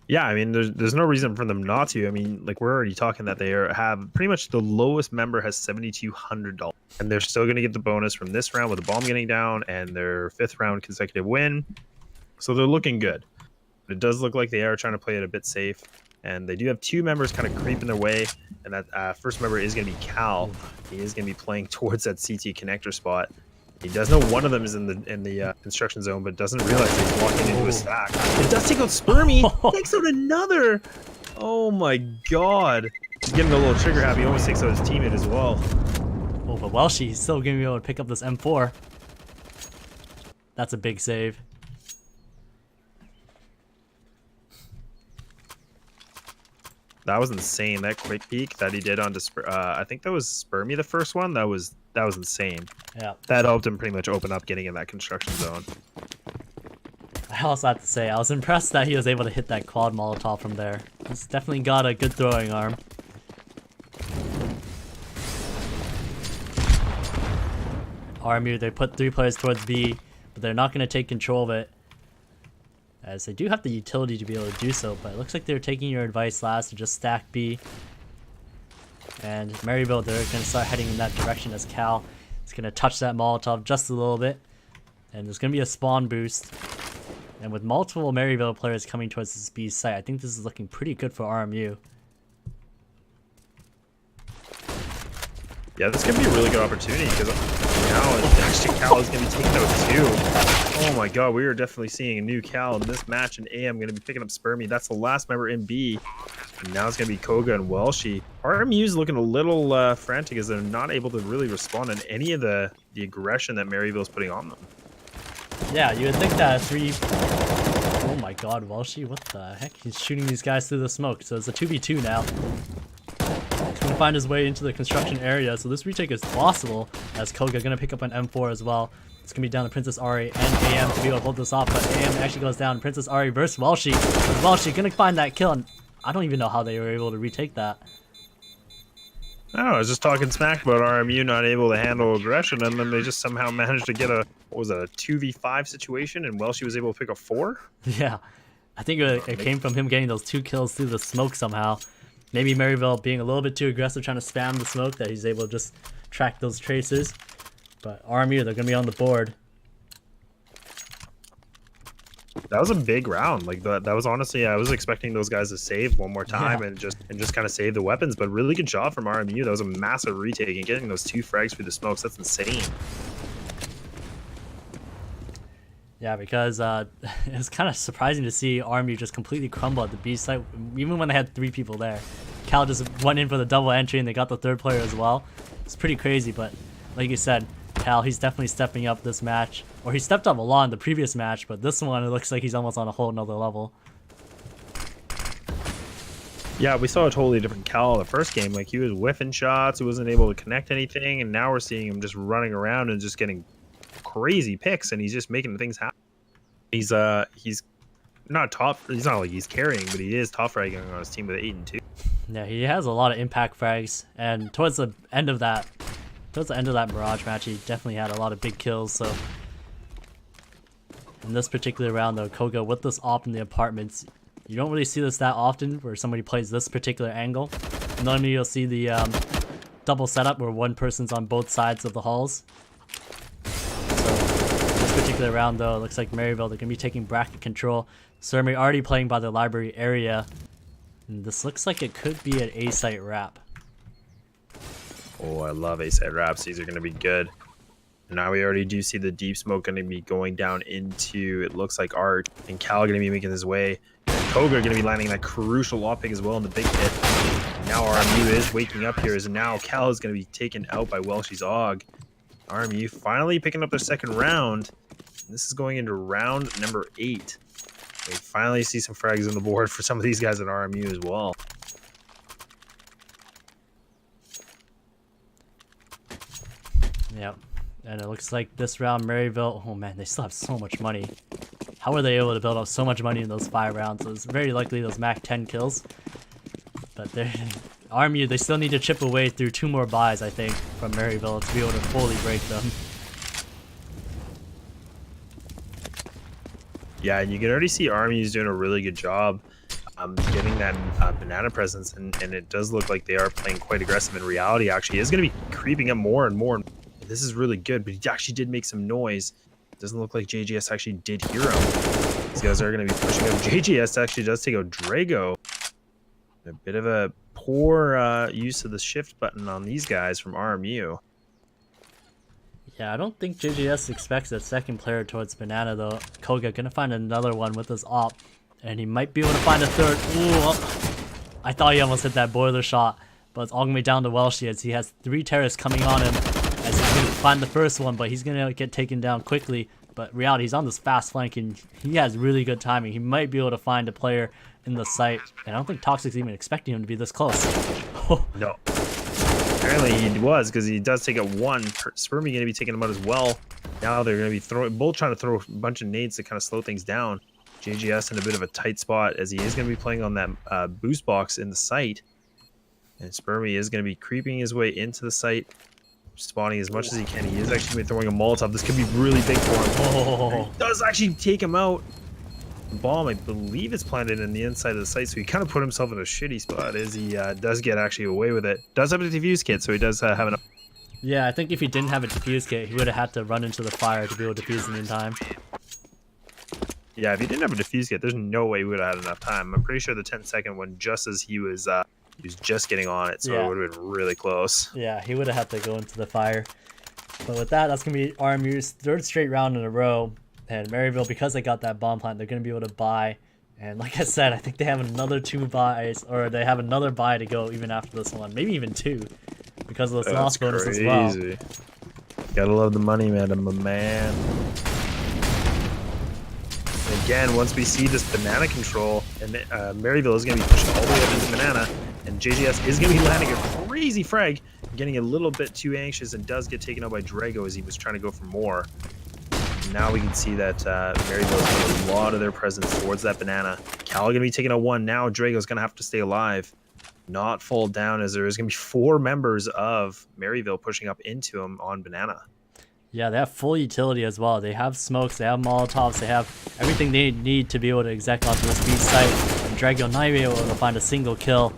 Yeah, I mean, there's no reason for them not to. I mean, like, we're already talking that they have pretty much the lowest member has $7,200, and they're still going to get the bonus from this round with the bomb getting down and their 5th round consecutive win. So they're looking good. But it does look like they are trying to play it a bit safe, and they do have 2 members kind of creeping their way, and that first member is going to be Cal. He is going to be playing towards that CT connector spot. He does know one of them is in the construction zone, but doesn't realize that he's walking into a stack. It does take out Spermy. Takes out another. Oh my god. He's getting a little trigger happy. He almost takes out his teammate as well. Oh, but Welshie's still going to be able to pick up this M4. That's a big save. That was insane. That quick peek that he did onto I think that was Spermy, the first one. That was insane. Yeah. That helped him pretty much open up getting in that construction zone. I also have to say, I was impressed that he was able to hit that quad Molotov from there. He's definitely got a good throwing arm. RMU, they put 3 players towards B, but they're not going to take control of it, as they do have the utility to be able to do so, but it looks like they're taking your advice last to just stack B. And Maryville, they're going to start heading in that direction as Cal is going to touch that Molotov just a little bit. And there's going to be a spawn boost. And with multiple Maryville players coming towards this B site, I think this is looking pretty good for RMU. Yeah, this is going to be a really good opportunity, because now actually Cal is going to be taking out 2. Oh my god, we are definitely seeing a new Cal in this match, and AM going to be picking up Spermy. That's the last member in B. And now it's going to be Koga and Welshi. RMU's looking a little frantic, as they're not able to really respond on any of the aggression that Maryville's putting on them. Yeah, you would think that 3... Oh my god, Welshi, what the heck? He's shooting these guys through the smoke, so it's a 2v2 now. He's going to find his way into the construction area, so this retake is possible, as Koga going to pick up an M4 as well. It's going to be down to Princess Ari and AM to be able to hold this off, but AM actually goes down. Princess Ari versus Welshi. Welshi going to find that kill, and I don't even know how they were able to retake that. No, I was just talking smack about RMU not able to handle aggression, and then they just somehow managed to get a 2v5 situation, and Welshi was able to pick a 4? Yeah, I think it came from him getting those 2 kills through the smoke somehow. Maybe Maryville being a little bit too aggressive, trying to spam the smoke, that he's able to just track those tracers. But RMU, they're going to be on the board. That was a big round. Like that was honestly, I was expecting those guys to save one more time and just kind of save the weapons. But really good job from RMU. That was a massive retake, and getting those 2 frags through the smokes. That's insane. Yeah, because it's kind of surprising to see RMU just completely crumble at the B site, even when they had 3 people there. Cal just went in for the double entry, and they got the 3rd player as well. It's pretty crazy, but like you said, Cal, he's definitely stepping up this match. Or he stepped up a lot in the previous match, but this one, it looks like he's almost on a whole nother level. Yeah, we saw a totally different Cal the first game. Like, he was whiffing shots, he wasn't able to connect anything, and now we're seeing him just running around and just getting crazy picks, and he's just making things happen. He's not top, he's not like he's carrying, but he is top fragging on his team with 8 and 2. Yeah, he has a lot of impact frags, and towards the end of that Mirage match, he definitely had a lot of big kills. So in this particular round though, Koga with this op in the apartments, you don't really see this that often where somebody plays this particular angle. Normally you'll see the double setup where one person's on both sides of the halls. So this particular round though, it looks like Maryville, they're going to be taking bracket control. Surmy already playing by the library area. And this looks like it could be an A-site wrap. Oh, I love A-side wraps. These are going to be good. Now we already do see the deep smoke going to be going down into, it looks like Arch. And Cal going to be making his way. Koga going to be landing that crucial lock pick as well in the big hit. Now RMU is waking up here, as now Cal is going to be taken out by Welsh's Og. RMU finally picking up their 2nd round. This is going into round number 8. We finally see some frags on the board for some of these guys at RMU as well. Yep. And it looks like this round, Maryville, oh man, they still have so much money. How were they able to build up so much money in those 5 rounds? So it's very likely those Mac 10 kills. But RMU, they still need to chip away through 2 more buys, I think, from Maryville to be able to fully break them. Yeah, and you can already see RMU's doing a really good job getting that banana presence, and it does look like they are playing quite aggressive. In reality, actually, is going to be creeping up more and more. This is really good, but he actually did make some noise. It doesn't look like JGS actually did hear him. These guys are going to be pushing up. JGS actually does take out Drago. A bit of a poor use of the shift button on these guys from RMU. Yeah, I don't think JGS expects that 2nd player towards banana though. Koga gonna find another one with his op, and he might be able to find a 3rd. Ooh, I thought he almost hit that boiler shot, but it's all gonna be down to Welsh as he has 3 terrorists coming on him as he's gonna find the first one, but he's gonna get taken down quickly. But reality, he's on this fast flank and he has really good timing. He might be able to find a player in the site, and I don't think Toxic's even expecting him to be this close. No. Apparently he was, because he does take out 1. Spermy going to be taking him out as well. Now they're going to be both trying to throw a bunch of nades to kind of slow things down. JGS in a bit of a tight spot, as he is going to be playing on that boost box in the site. And Spermy is going to be creeping his way into the site, spawning as much as he can. He is actually throwing a Molotov. This could be really big for him. Oh, he does actually take him out. The bomb, I believe, is planted in the inside of the site, so he kind of put himself in a shitty spot as he does get actually away with it. Does have a defuse kit, so he does have enough. Yeah, I think if he didn't have a defuse kit, he would have had to run into the fire to be able to defuse it in time. Yeah, if he didn't have a defuse kit, there's no way he would have had enough time. I'm pretty sure the 10-second one, just as he was just getting on it, so it would have been really close. Yeah, he would have had to go into the fire. But with that, that's going to be RMU's 3rd straight round in a row. And Maryville, because they got that bomb plant, they're going to be able to buy. And like I said, I think they have another 2 buys, or they have another buy to go even after this one. Maybe even 2, because of this loss bonus as well. Gotta love the money, man. I'm a man. And again, once we see this banana control, and Maryville is going to be pushing all the way up into banana, and JGS is going to be landing a crazy frag, getting a little bit too anxious, and does get taken out by Drago as he was trying to go for more. Now we can see that Maryville's put a lot of their presence towards that banana. Cal going to be taking a 1. Now Drago's going to have to stay alive, not fall down, as there is going to be 4 members of Maryville pushing up into him on banana. Yeah, they have full utility as well. They have smokes, they have Molotovs, they have everything they need to be able to exec onto this B site. And Drago not even able to find a single kill.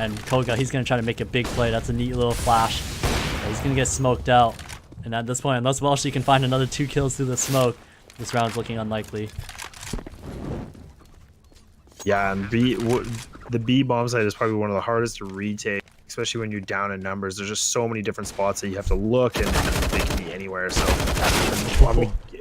And Koga, he's going to try to make a big play. That's a neat little flash. But he's going to get smoked out. And at this point, unless Welshie can find another 2 kills through the smoke, this round's looking unlikely. Yeah, and the B bomb site is probably one of the hardest to retake, especially when you're down in numbers. There's just so many different spots that you have to look, and they can be anywhere. So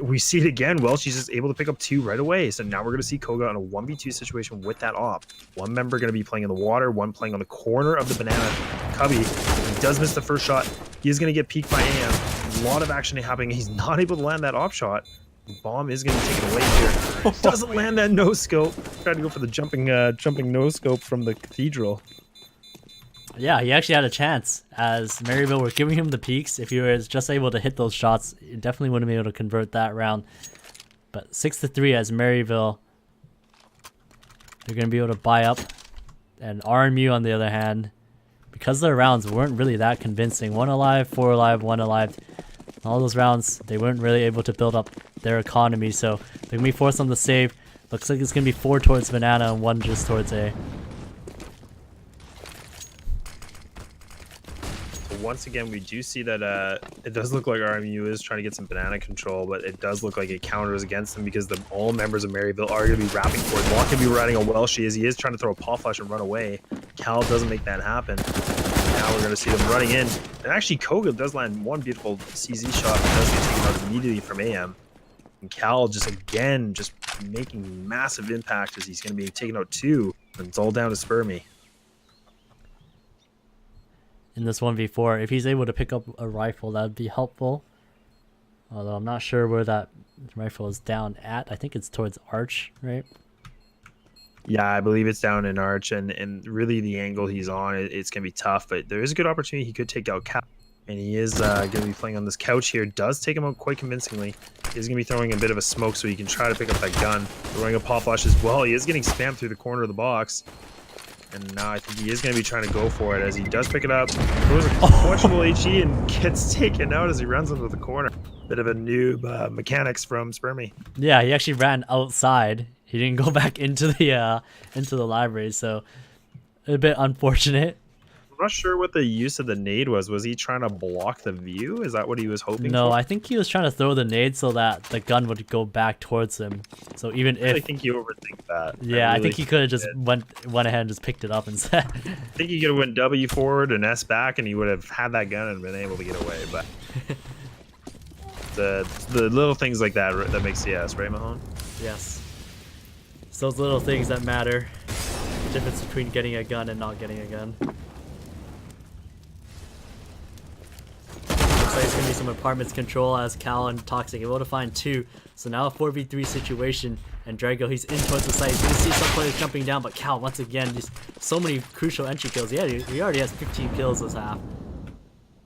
we see it again. Welshie's just able to pick up 2 right away. So now we're going to see Koga on a 1v2 situation with that op. One member going to be playing in the water, one playing on the corner of the banana cubby. He does miss the first shot. He is going to get peeked by AM. A lot of action happening. He's not able to land that op shot. Bomb is going to be taken away here. Doesn't land that no scope. Tried to go for the jumping no scope from the cathedral. Yeah, he actually had a chance as Maryville were giving him the peaks. If he was just able to hit those shots, he definitely wouldn't be able to convert that round. But 6-3 as Maryville, they're going to be able to buy up. And RMU on the other hand, because their rounds weren't really that convincing. 1 alive, 4 alive, 1 alive. All those rounds, they weren't really able to build up their economy, so they're going to be forced on the save. Looks like it's going to be 4 towards Banana and 1 just towards A. So once again, we do see that it does look like RMU is trying to get some banana control, but it does look like it counters against them because all members of Maryville are going to be wrapping forward. Locke can be riding a Welshie as he is trying to throw a paw flash and run away. Cal doesn't make that happen. Now we're going to see them running in. And actually, Koga does land one beautiful CZ shot that does get taken out immediately from AM. And Cal just again, just making massive impact as he's going to be taking out 2. And it's all down to Spermy. In this 1v4, if he's able to pick up a rifle, that would be helpful. Although I'm not sure where that rifle is down at. I think it's towards Arch, right? Yeah, I believe it's down in Arch, and really the angle he's on, it's going to be tough, but there is a good opportunity he could take out Cal. And he is going to be playing on this couch here. Does take him out quite convincingly. He's going to be throwing a bit of a smoke so he can try to pick up that gun. Throwing a pop flash as well. He is getting spammed through the corner of the box. And now I think he is going to be trying to go for it as he does pick it up. Throws a questionable HE and gets taken out as he runs into the corner. Bit of a noob mechanics from Spermy. Yeah, he actually ran outside. He didn't go back into the library, so a bit unfortunate. I'm not sure what the use of the nade was. Was he trying to block the view? Is that what he was hoping for? No, I think he was trying to throw the nade so that the gun would go back towards him. So even if... I think you overthink that. Yeah, I think he could have just went ahead and just picked it up instead. I think he could have went W forward and S back, and he would have had that gun and been able to get away. But the little things like that that makes CS, right, Mahone? Yes. It's those little things that matter. The difference between getting a gun and not getting a gun. Looks like it's going to be some apartments control as Cal and Toxic able to find 2. So now a 4v3 situation, and Drago, he's in towards the site. He's going to see some players jumping down, but Cal, once again, just so many crucial entry kills. Yeah, he already has 15 kills this half.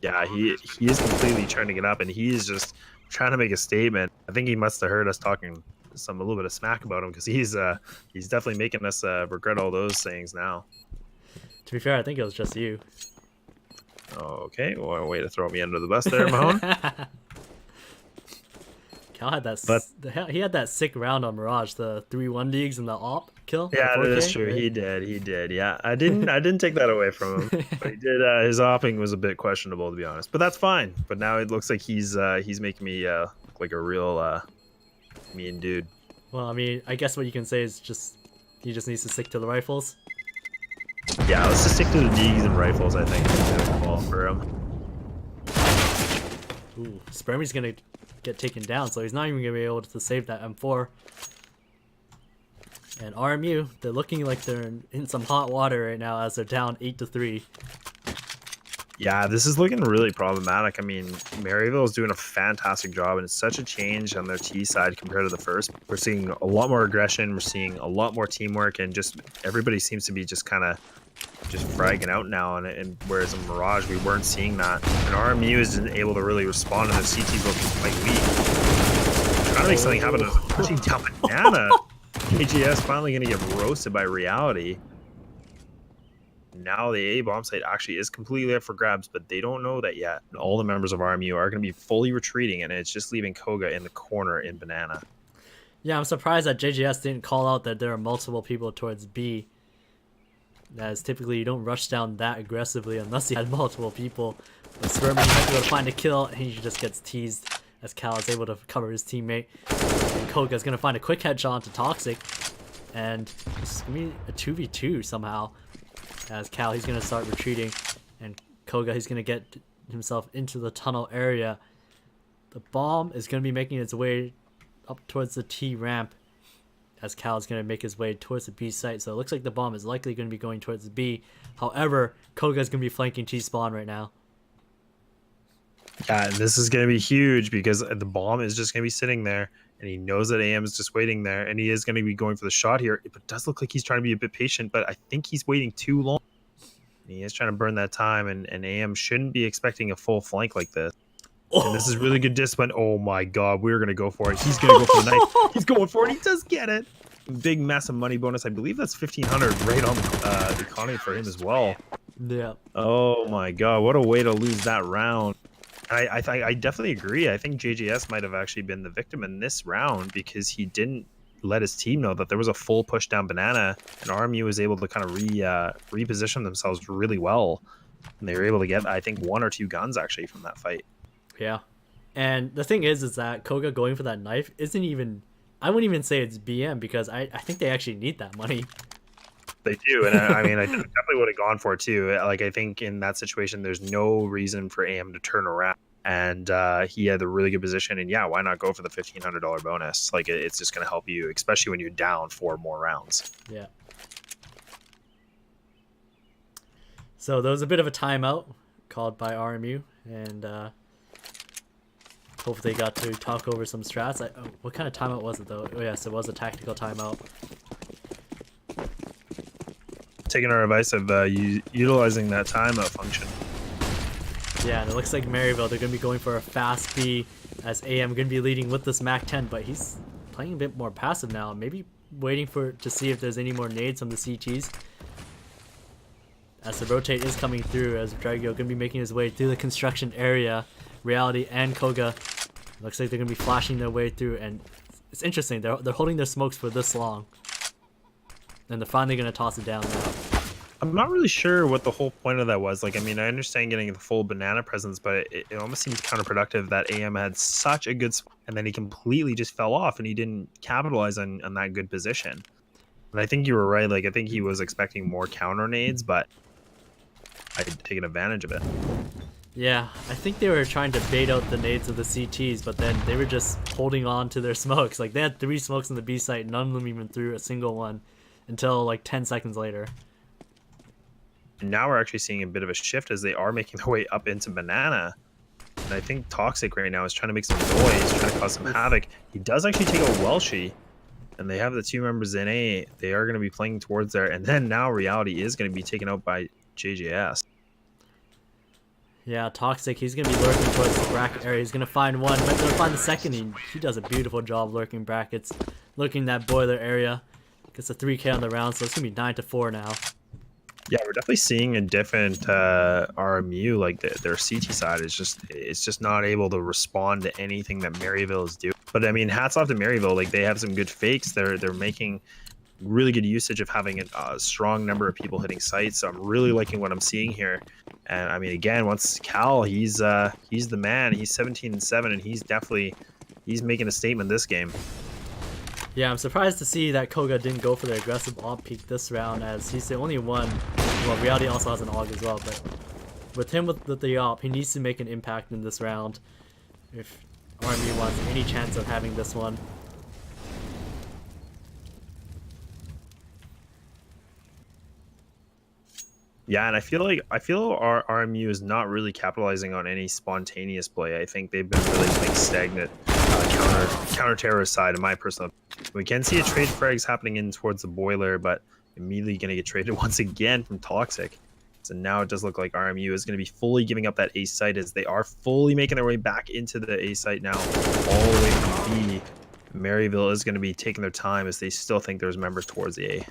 Yeah, he is completely trying to get up, and he is just trying to make a statement. I think he must have heard us talking a little bit of smack about him, because he's definitely making us regret all those things now. To be fair, I think it was just you. Okay, well, way to throw me under the bus there, Mahone. Cal had that. He had that sick round on Mirage, the 3-1 leagues and the op kill. Yeah, that is true. Right? He did. Yeah, I didn't take that away from him. But he did. His opping was a bit questionable, to be honest. But that's fine. But now it looks like he's making me look like a real mean dude. Well, I mean, I guess what you can say is he just needs to stick to the rifles. Yeah, let's just stick to the Deegs and rifles, I think. Is a good call for him. Ooh, Spermy's gonna get taken down, so he's not even gonna be able to save that M4. And RMU, they're looking like they're in some hot water right now as they're down 8-3. Yeah, this is looking really problematic. I mean, Maryville is doing a fantastic job, and it's such a change on their T side compared to the first. We're seeing a lot more aggression. We're seeing a lot more teamwork, and just everybody seems to be just kind of just fragging out now. And whereas in Mirage, we weren't seeing that. And RMU isn't able to really respond, and the CT's looking quite weak. Trying to make something happen. Pushing down Banana. KGS finally going to get roasted by Reality. Now the A bomb site actually is completely up for grabs, but they don't know that yet. All the members of RMU are going to be fully retreating, and it's just leaving Koga in the corner in Banana. Yeah, I'm surprised that JGS didn't call out that there are multiple people towards B. as typically you don't rush down that aggressively unless you had multiple people. But Sperman might be able to find a kill, and he just gets teased as Cal is able to cover his teammate. And Koga's gonna find a quick headshot onto Toxic, and it's gonna be a 2v2 somehow. As Cal, he's gonna start retreating, and Koga, he's gonna get himself into the tunnel area. The bomb is gonna be making its way up towards the T ramp, as Cal is going to make his way towards the B site. So it looks like the bomb is likely going to be going towards the B. However, Koga is going to be flanking T spawn right now. Yeah, this is going to be huge because the bomb is just going to be sitting there, and he knows that AM is just waiting there, and he is going to be going for the shot here. It does look like he's trying to be a bit patient, but I think he's waiting too long. He is trying to burn that time, and AM shouldn't be expecting a full flank like this. And this is really good discipline. Oh my god, we're going to go for it. He's going to go for the knife. He's going for it. He does get it. Big, massive money bonus. I believe that's 1,500 right on the economy for him as well. Yeah. Oh my god, what a way to lose that round. I definitely agree. I think JJS might have actually been the victim in this round because he didn't let his team know that there was a full push down banana, and RMU was able to kind of reposition themselves really well. And they were able to get, I think, 1 or 2 guns actually from that fight. Yeah. And the thing is that Koga going for that knife isn't even, I wouldn't even say it's BM, because I think they actually need that money. They do, and I mean, I definitely would have gone for it too. Like, I think in that situation, there's no reason for AM to turn around, and he had a really good position. And yeah, why not go for the $1,500 bonus? Like, it's just going to help you, especially when you're down 4 more rounds. Yeah. So there was a bit of a timeout called by RMU, and hopefully they got to talk over some strats. What kind of timeout was it though? Oh yes, it was a tactical timeout. Taking our advice of utilizing that timeout function. Yeah, and it looks like Maryville, they're going to be going for a fast B, as AM going to be leading with this MAC-10, but he's playing a bit more passive now. Maybe waiting to see if there's any more nades from the CTs. As the rotate is coming through, as Dragio going to be making his way through the construction area. Reality and Koga, looks like they're going to be flashing their way through, and it's interesting. They're holding their smokes for this long. And they're finally going to toss it down now. I'm not really sure what the whole point of that was. Like, I mean, I understand getting the full banana presence, but it almost seems counterproductive that AM had such a good, and then he completely just fell off and he didn't capitalize on that good position. And I think you were right. Like, I think he was expecting more counter nades, but I had taken advantage of it. Yeah, I think they were trying to bait out the nades of the CTs, but then they were just holding on to their smokes. Like, they had 3 smokes in the B site, none of them even threw a single one until like 10 seconds later. And now we're actually seeing a bit of a shift as they are making their way up into banana. And I think Toxic right now is trying to make some noise, trying to cause some havoc. He does actually take out Welshie, and they have the 2 members in A. They are going to be playing towards there, and then now Reality is going to be taken out by JJS. Yeah, Toxic, he's going to be lurking towards the bracket area. He's going to find one, might be able to find the second. He does a beautiful job lurking brackets, lurking that boiler area. Gets a 3K on the round, so it's going to be 9-4 now. Yeah, we're definitely seeing a different RMU. Like, their CT side is just not able to respond to anything that Maryville is doing. But I mean, hats off to Maryville. Like, they have some good fakes. They're making really good usage of having a strong number of people hitting sites. So I'm really liking what I'm seeing here. And I mean, again, once Cal, he's the man. He's 17-7, and he's making a statement this game. Yeah, I'm surprised to see that Koga didn't go for the aggressive AWP peek this round, as he's the only one. Well, Reality also has an AUG as well, but with him with the AWP, he needs to make an impact in this round if RMU wants any chance of having this one. Yeah, and I feel our RMU is not really capitalizing on any spontaneous play. I think they've been really playing stagnant counter terrorist side, in my personal opinion. We can see a trade frags happening in towards the boiler, but immediately going to get traded once again from Toxic. So now it does look like RMU is going to be fully giving up that A site, as they are fully making their way back into the A site now, all the way from B. Maryville is going to be taking their time, as they still think there's members towards the A.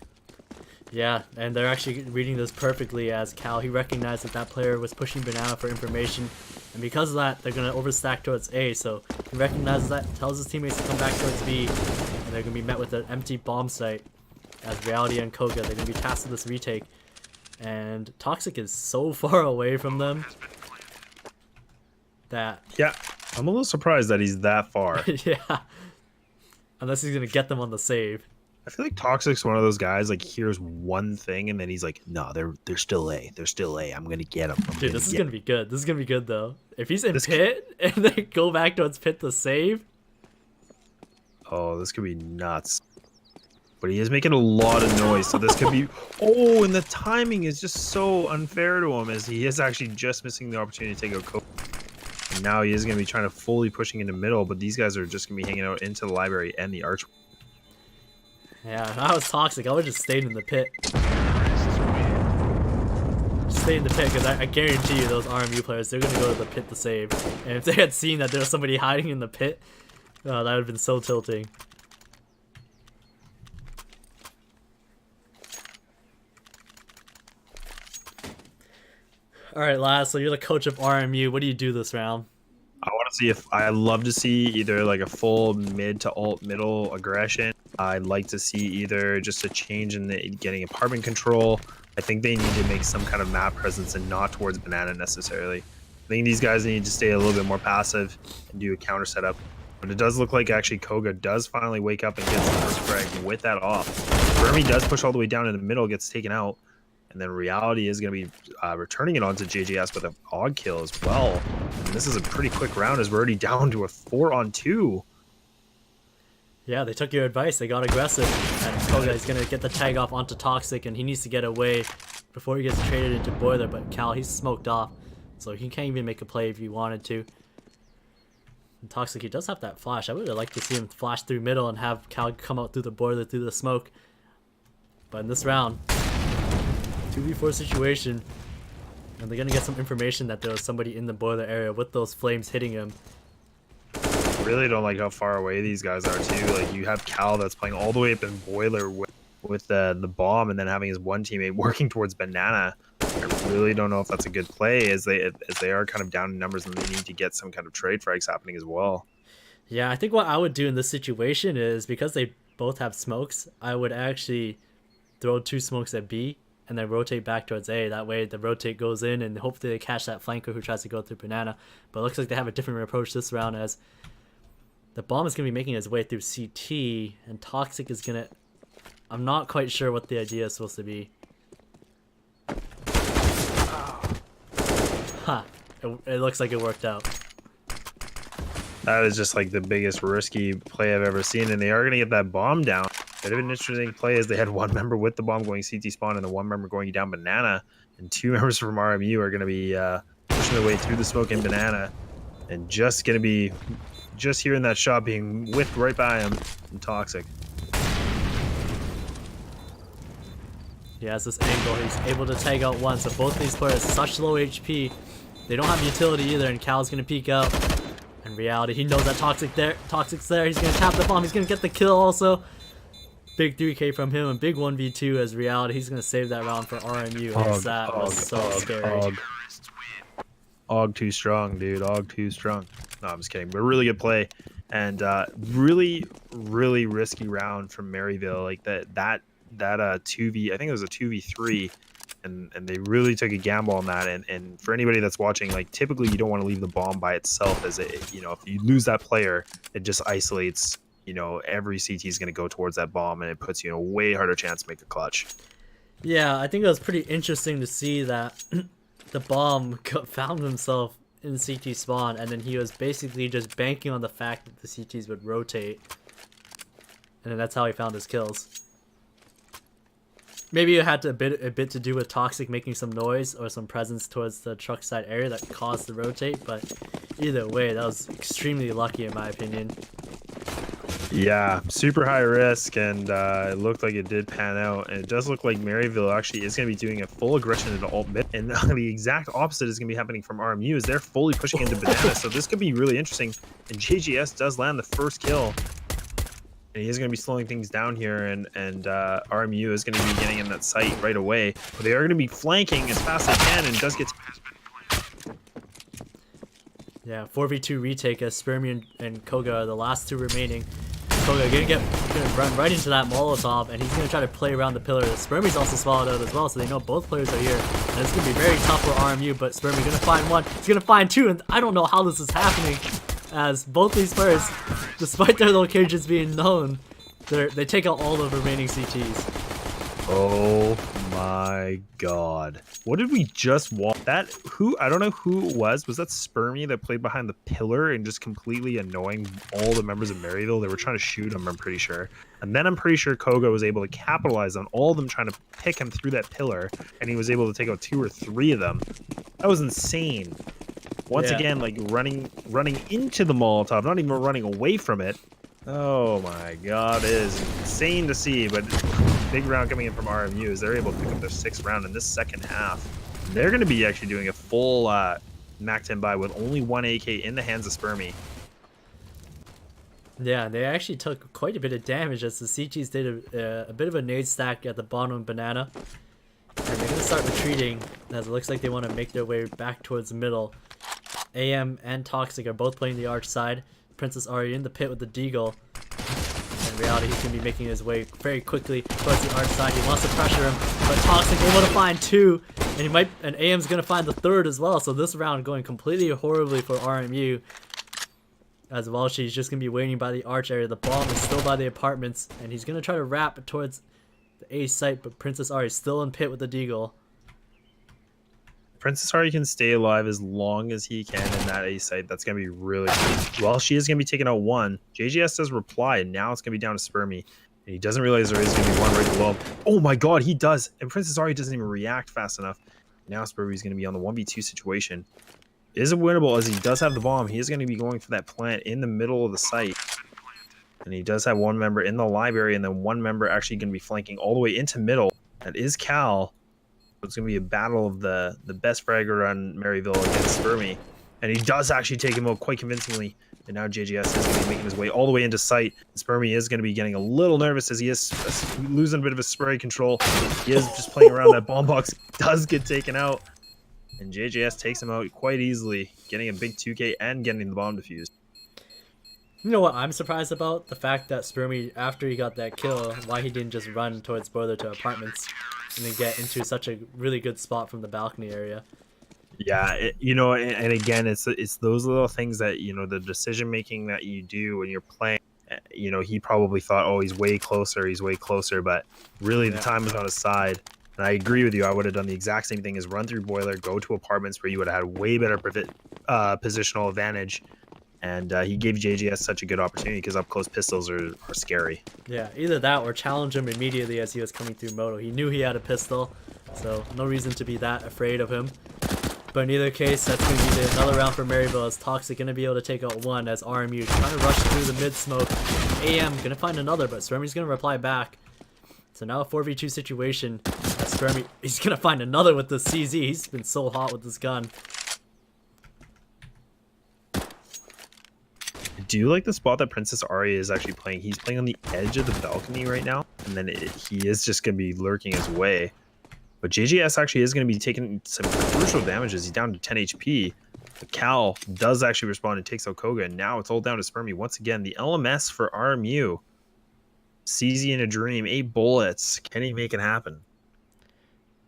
Yeah, and they're actually reading this perfectly, as Cal, he recognized that player was pushing banana for information, and because of that, they're going to overstack towards A, so he recognizes that, tells his teammates to come back towards B, and they're going to be met with an empty bomb site, as Reality and Koga, they're going to be tasked with this retake. And Toxic is so far away from them that Yeah, I'm a little surprised that he's that far. yeah, unless he's gonna get them on the save. I feel like Toxic's one of those guys, like, hears one thing and then he's like, no, they're still A. They're still A. I'm going to get them. Dude, this is gonna be good. This is gonna be good, though. If he's in pit and they go back towards pit to save. Oh, this could be nuts. But he is making a lot of noise, so this could be... Oh, and the timing is just so unfair to him, as he is actually just missing the opportunity to take out Coke. And now he is going to be trying to fully pushing into middle, but these guys are just going to be hanging out into the library and the arch. Yeah, if I was Toxic, I would just stayed in the pit. Just stay in the pit, because I guarantee you those RMU players, they're going to go to the pit to save. And if they had seen that there was somebody hiding in the pit, that would have been so tilting. Alright, lastly, you're the coach of RMU. What do you do this round? I want to see if... I love to see either like a full mid to alt middle aggression. I'd like to see either just a change in the getting apartment control. I think they need to make some kind of map presence and not towards banana necessarily. I think these guys need to stay a little bit more passive and do a counter setup. But it does look like actually Koga does finally wake up and gets the first frag with that off. Vermi does push all the way down in the middle, gets taken out. And then Reality is going to be returning it onto JJS with an odd kill as well. And this is a pretty quick round as we're already down to a 4-on-2. Yeah, they took your advice. They got aggressive. And Koga is going to get the tag off onto Toxic, and he needs to get away before he gets traded into Boiler. But Cal, he's smoked off, so he can't even make a play if he wanted to. And Toxic, he does have that flash. I would have liked to see him flash through middle and have Cal come out through the Boiler, through the smoke. But in this round, 2v4 situation, and they're going to get some information that there was somebody in the Boiler area with those flames hitting him. I really don't like how far away these guys are too. Like, you have Cal that's playing all the way up in Boiler with the bomb, and then having his one teammate working towards banana. I really don't know if that's a good play, as they are kind of down in numbers and they need to get some kind of trade frags happening as well. Yeah, I think what I would do in this situation is, because they both have smokes, I would actually throw 2 smokes at B and then rotate back towards A. That way the rotate goes in and hopefully they catch that flanker who tries to go through banana. But it looks like they have a different approach this round, as the bomb is going to be making its way through CT, and Toxic is going to... I'm not quite sure what the idea is supposed to be. Huh. It looks like it worked out. That is just like the biggest risky play I've ever seen, and they are going to get that bomb down. It would have been an interesting play, as they had one member with the bomb going CT spawn and the one member going down banana, and 2 members from RMU are going to be pushing their way through the smoke in banana, and just going to be hearing that shot being whipped right by him from Toxic. He has this angle, he's able to tag out one, so both these players such low HP, they don't have utility either, and Cal's going to peek out. In reality, he knows that Toxic's there, he's going to tap the bomb, he's going to get the kill also. Big 3k from him, and big 1v2 as Reality. He's going to save that round for RMU. That was so scary. Og too strong, dude. Og too strong. No, I'm just kidding. But really good play. And really, really risky round from Maryville. Like that 2v, I think it was a 2v3. And they really took a gamble on that. And for anybody that's watching, like, typically you don't want to leave the bomb by itself, as it, you know, if you lose that player, it just isolates, you know, every CT is going to go towards that bomb, and it puts you in a way harder chance to make a clutch. Yeah, I think it was pretty interesting to see that the bomb found himself in CT spawn, and then he was basically just banking on the fact that the CTs would rotate, and then that's how he found his kills. Maybe it had a bit to do with Toxic making some noise or some presence towards the truck side area that caused the rotate, but either way, that was extremely lucky in my opinion. Yeah, super high risk, and it looked like it did pan out. And it does look like Maryville actually is going to be doing a full aggression into alt mid, and the exact opposite is going to be happening from RMU, as they're fully pushing into banana. So this could be really interesting. And JGS does land the first kill, and he is going to be slowing things down here, and RMU is going to be getting in that site right away. But they are going to be flanking as fast as they can, and does get... Yeah, 4v2 retake as Spermy and Koga are the last 2 remaining. Koga gonna run right into that Molotov, and he's gonna try to play around the pillar. Spermy's also swallowed out as well, so they know both players are here. And it's gonna be very tough for RMU, but Spermy gonna find one. He's gonna find two, and I don't know how this is happening, as both these players, despite their locations being known, they take out all the remaining CTs. Oh my god. What did we just watch? That, who, I don't know who it was. Was that Spermy that played behind the pillar and just completely annoying all the members of Maryville? They were trying to shoot him, I'm pretty sure. And then I'm pretty sure Koga was able to capitalize on all of them trying to pick him through that pillar, and he was able to take out 2 or 3 of them. That was insane. Once again, like running into the Molotov, not even running away from it. Oh my god, it is insane to see, but big round coming in from RMU as they're able to pick up their 6th round in this second half. They're going to be actually doing a full Mac 10 buy with only 1 AK in the hands of Spermy. Yeah, they actually took quite a bit of damage as the CTs did a bit of a nade stack at the bottom of Banana. And they're going to start retreating as it looks like they want to make their way back towards the middle. AM and Toxic are both playing the arch side. Princess Ari in the pit with the Deagle. In reality, he's going to be making his way very quickly towards the arch side. He wants to pressure him, but Toxic able to find 2, and AM's going to find the 3rd as well. So this round going completely horribly for RMU. As well, she's just going to be waiting by the arch area. The bomb is still by the apartments, and he's going to try to wrap towards the A site, but Princess Ari is still in pit with the Deagle. Princess Ari can stay alive as long as he can in that A site. That's going to be really good. Well, she is going to be taking out 1. JGS does reply, and now it's going to be down to Spermy. And he doesn't realize there is going to be 1 right below him. Oh my god, he does. And Princess Ari doesn't even react fast enough. Now Spermy's going to be on the 1v2 situation. Is it winnable as he does have the bomb? He is going to be going for that plant in the middle of the site. And he does have 1 member in the library, and then 1 member actually going to be flanking all the way into middle. That is Cal. It's going to be a battle of the best fragger on Maryville against Spermy. And he does actually take him out quite convincingly. And now JGS is going to be making his way all the way into sight. Spermy is going to be getting a little nervous as he is losing a bit of his spray control. He is just playing around that bomb box. Does get taken out. And JGS takes him out quite easily, getting a big 2K and getting the bomb defused. You know what I'm surprised about? The fact that Spermy, after he got that kill, why he didn't just run towards Boiler to apartments and then get into such a really good spot from the balcony area. Yeah, you know, and again, it's those little things that, you know, the decision making that you do when you're playing. You know, he probably thought, oh, he's way closer, but really the time was on his side. And I agree with you. I would have done the exact same thing as run through Boiler, go to apartments where you would have had way better positional advantage. And he gave JGS such a good opportunity because up close pistols are scary. Yeah, either that or challenge him immediately as he was coming through Moto. He knew he had a pistol, so no reason to be that afraid of him. But in either case, that's going to be another round for Maryville as Toxic going to be able to take out 1 as RMU is trying to rush through the mid smoke. AM going to find another, but Spermy's going to reply back. So now a 4v2 situation. Spermy, he's going to find another with the CZ. He's been so hot with this gun. Do you like the spot that Princess Ari is actually playing? He's playing on the edge of the balcony right now, and then he is just going to be lurking his way. But JGS actually is going to be taking some crucial damages. He's down to 10 HP. But Cal does actually respond and takes out Koga, and now it's all down to Spermy. Once again, the LMS for RMU. CZ in a dream, 8 bullets. Can he make it happen?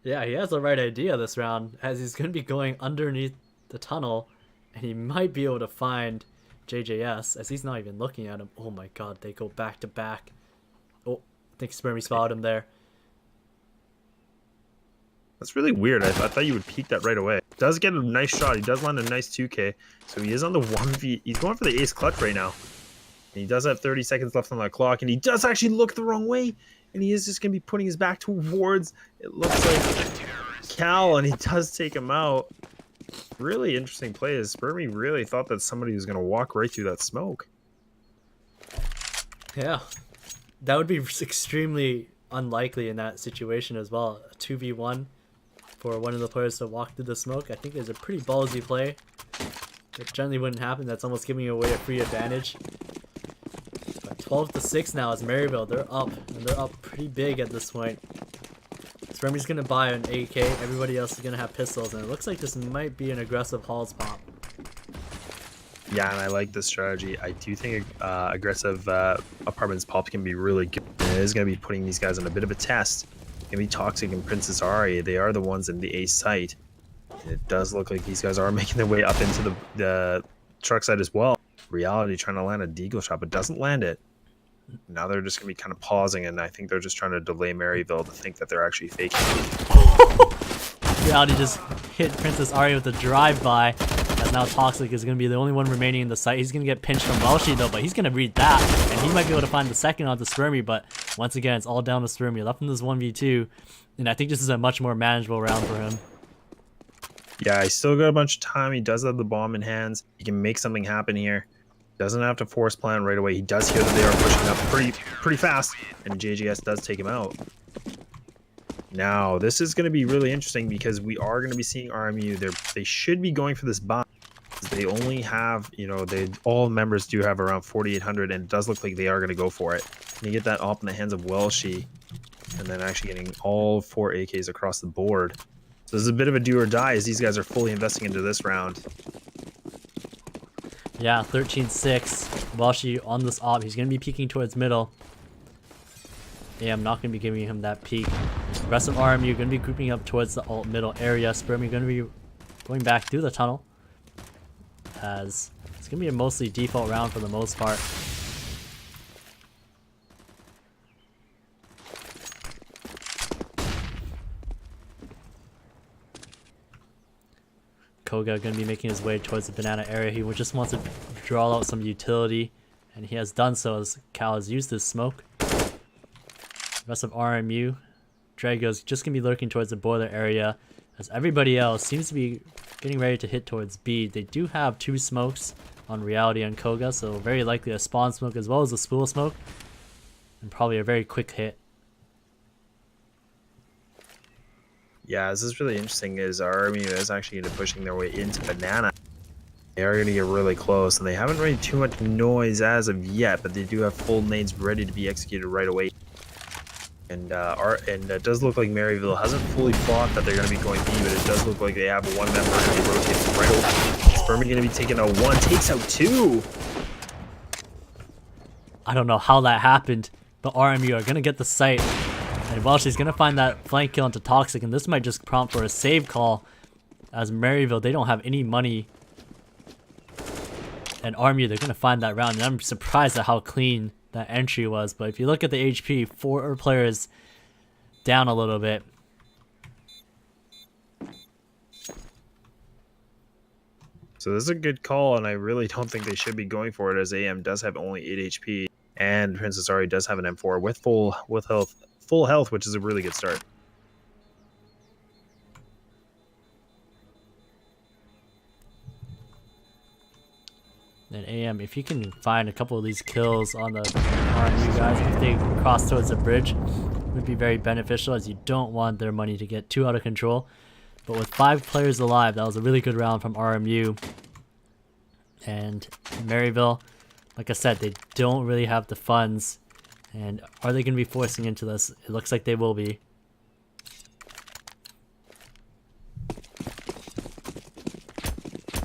Yeah, he has the right idea this round, as he's going to be going underneath the tunnel, and he might be able to find JJS, as he's not even looking at him. Oh my god, they go back to back. Oh, I think Spermy spotted him there. That's really weird. I thought you would peek that right away. Does get a nice shot. He does land a nice 2K. So he is on the 1v. He's going for the ace clutch right now. And he does have 30 seconds left on that clock. And he does actually look the wrong way. And he is just going to be putting his back towards, it looks like, Cal. And he does take him out. Really interesting play. Spermy really thought that somebody was going to walk right through that smoke. Yeah. That would be extremely unlikely in that situation as well. A 2v1 for one of the players to walk through the smoke, I think is a pretty ballsy play. It generally wouldn't happen. That's almost giving away a free advantage. But 12-6 now as Maryville. They're up, and they're up pretty big at this point. Spermy's going to buy an AK. Everybody else is going to have pistols, and it looks like this might be an aggressive Halls pop. Yeah, and I like this strategy. I do think aggressive apartments pop can be really good. And it is going to be putting these guys on a bit of a test. Going to be Toxic and Princess Ari. They are the ones in the A site. And it does look like these guys are making their way up into the truck site as well. Reality trying to land a deagle shot, but doesn't land it. Now they're just going to be kind of pausing, and I think they're just trying to delay Maryville to think that they're actually faking. Reality just hit Princess Ari with a drive-by, as now Toxic is going to be the only one remaining in the site. He's going to get pinched from Welshi though, but he's going to read that, and he might be able to find the second onto Spermy, but once again, it's all down to Spermy. Left in this 1v2, and I think this is a much more manageable round for him. Yeah, he's still got a bunch of time. He does have the bomb in hands. He can make something happen here. Doesn't have to force plan right away. He does hear that they are pushing up pretty fast, and JJS does take him out. Now, this is going to be really interesting because we are going to be seeing RMU. They should be going for this bomb. They only have, you know, all members do have around 4,800, and it does look like they are going to go for it. And you get that op in the hands of Welshi, and then actually getting all 4 AKs across the board. So this is a bit of a do or die as these guys are fully investing into this round. Yeah, 13-6. Welshi on this op. He's going to be peeking towards middle. Yeah, I'm not going to be giving him that peek. Rest of RMU going to be grouping up towards the alt middle area. Spermy going to be going back through the tunnel, as it's going to be a mostly default round for the most part. Koga going to be making his way towards the banana area. He just wants to draw out some utility, and he has done so as Cal has used his smoke. Rest of RMU, Drago's just going to be lurking towards the boiler area, as everybody else seems to be getting ready to hit towards B. They do have 2 smokes on Reality and Koga, so very likely a spawn smoke as well as a spool smoke, and probably a very quick hit. Yeah, this is really interesting is RMU is actually going to be pushing their way into banana. They are going to get really close, and they haven't made too much noise as of yet, but they do have full nades ready to be executed right away. And it does look like Maryville hasn't fully thought that they're going to be going B, but it does look like they have one member and they rotate right over. Spermy going to be taking out 1, takes out 2. I don't know how that happened, but RMU are going to get the site. And Welshi's going to find that flank kill into Toxic, and this might just prompt for a save call, as Maryville, they don't have any money. And RMU, they're going to find that round, and I'm surprised at how clean that entry was. But if you look at the HP, 4 players down a little bit. So this is a good call, and I really don't think they should be going for it, as AM does have only 8 HP, and Princess Ari does have an M4 with full health, which is a really good start. And AM, if you can find a couple of these kills on the RMU guys, if they cross towards the bridge, would be very beneficial, as you don't want their money to get too out of control. But with 5 players alive, that was a really good round from RMU. And Maryville, like I said, they don't really have the funds. And are they going to be forcing into this? It looks like they will be.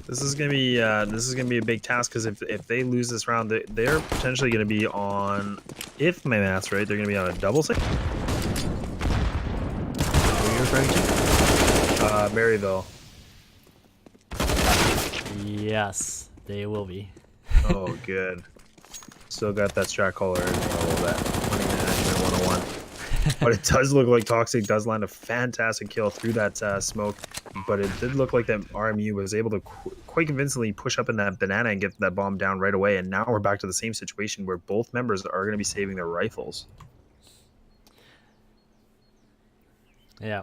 This is gonna be a big task, because if they lose this round, they're potentially gonna be on, if my math's right, they're gonna be on a double save. Who are you referring to? Maryville. Yes, they will be. Oh, good. Still got that strat caller and all of that. Money management 101. But it does look like Toxic does land a fantastic kill through that smoke. But it did look like that RMU was able to quite convincingly push up in that banana and get that bomb down right away. And now we're back to the same situation where both members are going to be saving their rifles. Yeah.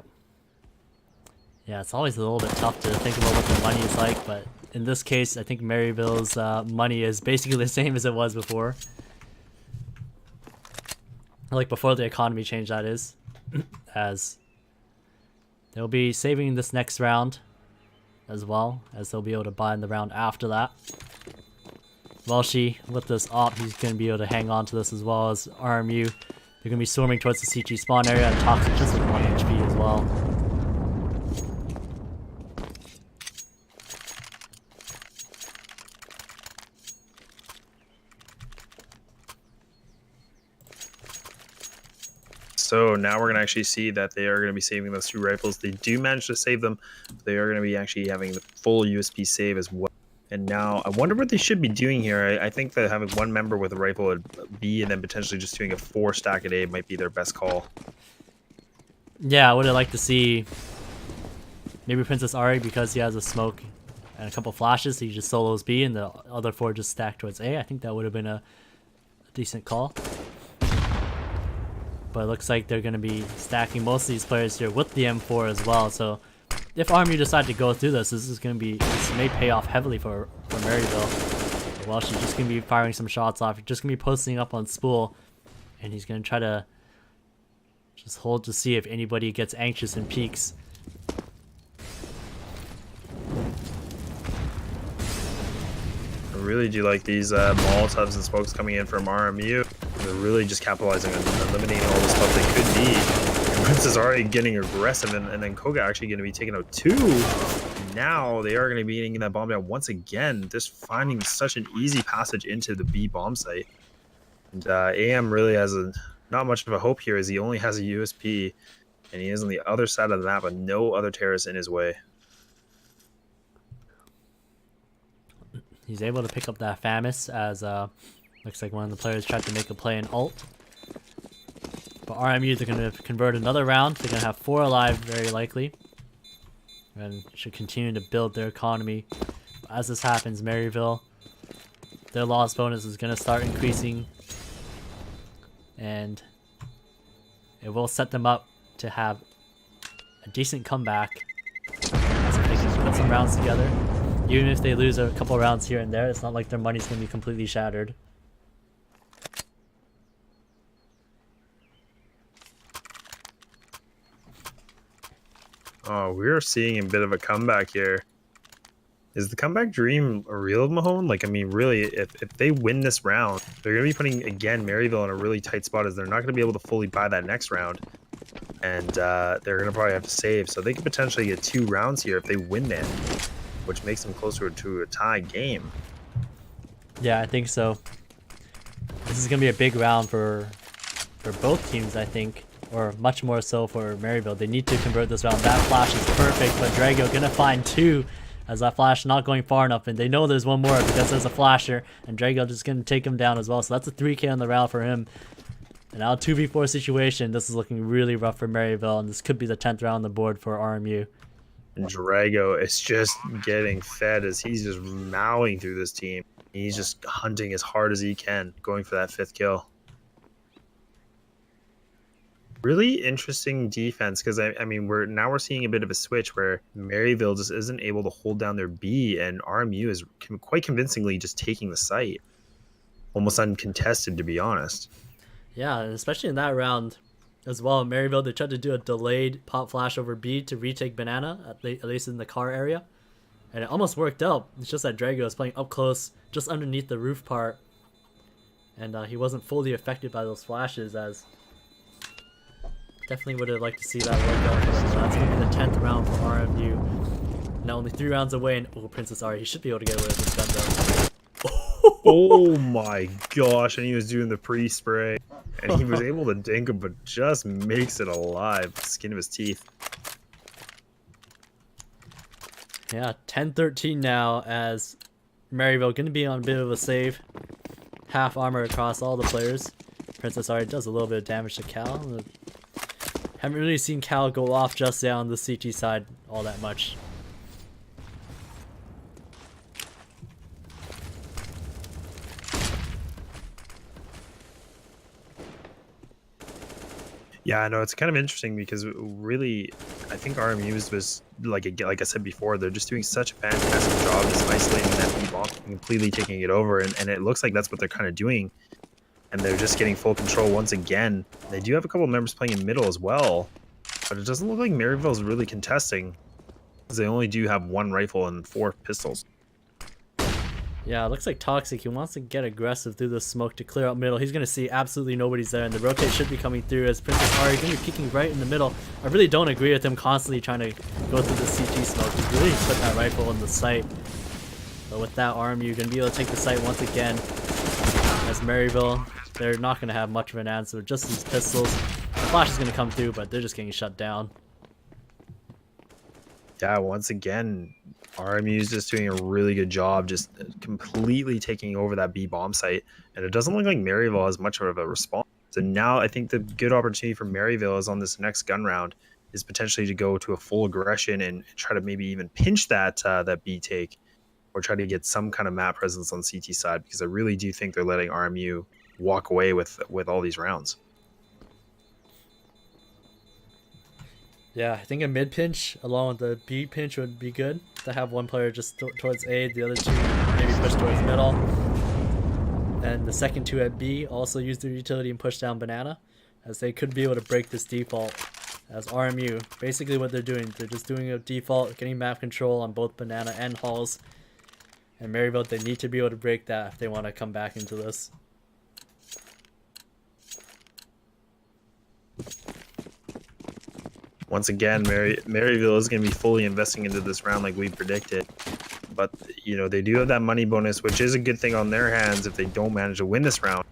Yeah, it's always a little bit tough to think about what the money is like, but in this case, I think Maryville's money is basically the same as it was before. Like before the economy change, that is. As they'll be saving this next round as well, as they'll be able to buy in the round after that. Welshi, with this op, he's going to be able to hang on to this, as well as RMU. They're going to be swarming towards the CG spawn area, and Toxic just with 1 HP as well. So now we're going to actually see that they are going to be saving those 2 rifles. They do manage to save them. They are going to be actually having the full USP save as well. And now I wonder what they should be doing here. I think that having 1 member with a rifle at B and then potentially just doing a 4 stack at A might be their best call. Yeah, I would have liked to see maybe Princess Ari, because he has a smoke and a couple flashes, he just solos B and the other 4 just stack towards A. I think that would have been a decent call. But it looks like they're going to be stacking most of these players here with the M4 as well. So if RMU decide to go through this is going to be, this may pay off heavily for Maryville. Well, she's just going to be firing some shots off. She's just going to be posting up on Spool. And he's going to try to just hold to see if anybody gets anxious and peeks. I really do like these Molotovs and smokes coming in from RMU. They're really just capitalizing on eliminating all the stuff they could be. And Princess already getting aggressive, and then Koga actually going to be taking out 2. Now they are going to be getting that bomb down once again, just finding such an easy passage into the B bomb site. And AM really has not much of a hope here, as he only has a USP, and he is on the other side of the map with no other terrorists in his way. He's able to pick up that FAMAS, as looks like one of the players tried to make a play in ult. But RMU, they're going to convert another round. They're going to have 4 alive, very likely. And should continue to build their economy. But as this happens, Maryville, their loss bonus is going to start increasing. And it will set them up to have a decent comeback. So if they can put some rounds together. Even if they lose a couple rounds here and there, it's not like their money's going to be completely shattered. Oh, we're seeing a bit of a comeback here. Is the comeback dream real, Mahone? Like, I mean, really, if they win this round, they're going to be putting, again, Maryville in a really tight spot, as they're not going to be able to fully buy that next round. And they're going to probably have to save. So they could potentially get 2 rounds here if they win that, which makes them closer to a tie game. Yeah, I think so. This is going to be a big round for both teams, I think. Or much more so for Maryville. They need to convert this round. That flash is perfect, but Drago going to find 2, as that flash not going far enough. And they know there's one more because there's a flasher. And Drago just going to take him down as well. So that's a 3K on the round for him. And now 2v4 situation. This is looking really rough for Maryville. And this could be the 10th round on the board for RMU. And Drago is just getting fed as he's just mowing through this team. He's just hunting as hard as he can, going for that 5th kill. Really interesting defense, because I mean we're seeing a bit of a switch where Maryville just isn't able to hold down their B, and RMU is quite convincingly just taking the site, almost uncontested, to be honest. Yeah, and especially in that round as well, Maryville, they tried to do a delayed pop flash over B to retake Banana, at least in the car area, and it almost worked out. It's just that Drago was playing up close, just underneath the roof part, and he wasn't fully affected by those flashes, as definitely would have liked to see that work out for them. So that's going to be the 10th round for RMU. Now only 3 rounds away, and oh, Princess Ari, he should be able to get away with this gun though. Oh my gosh, and he was doing the pre-spray, and he was able to dink him, but just makes it alive, the skin of his teeth. Yeah, 10-13 now, as Maryville going to be on a bit of a save. Half armor across all the players. Princess Ari does a little bit of damage to Cal. Haven't really seen Cal go off just yet on the CT side all that much. Yeah, I know, it's kind of interesting because really, I think RMU was like I said before, they're just doing such a fantastic job just isolating that B bomb and completely taking it over, and it looks like that's what they're kind of doing. And they're just getting full control once again. They do have a couple of members playing in middle as well, but it doesn't look like Maryville's really contesting, because they only do have 1 rifle and 4 pistols. Yeah, it looks like Toxic, he wants to get aggressive through the smoke to clear out middle. He's going to see absolutely nobody's there, and the rotate should be coming through, as Princess Ari going to be peeking right in the middle. I really don't agree with him constantly trying to go through the CT smoke. He's really put that rifle in the sight. But with that, RMU going to be able to take the site once again, as Maryville, they're not going to have much of an answer with just these pistols. Flash is gonna come through, but they're just getting shut down. Yeah, once again, RMU is just doing a really good job, just completely taking over that B bomb site, and it doesn't look like Maryville has much of a response. So now I think the good opportunity for Maryville is on this next gun round is potentially to go to a full aggression and try to maybe even pinch that that B take, or try to get some kind of map presence on CT side, because I really do think they're letting RMU walk away with all these rounds. Yeah, I think a mid pinch along with the B pinch would be good to have one player just towards A, the other two maybe push towards middle. And the second two at B also use their utility and push down banana, as they could be able to break this default. As RMU, basically what they're doing, they're just doing a default, getting map control on both banana and halls. And Maryville, they need to be able to break that if they want to come back into this. Once again, Maryville is going to be fully investing into this round like we predicted. But, you know, they do have that money bonus, which is a good thing on their hands if they don't manage to win this round.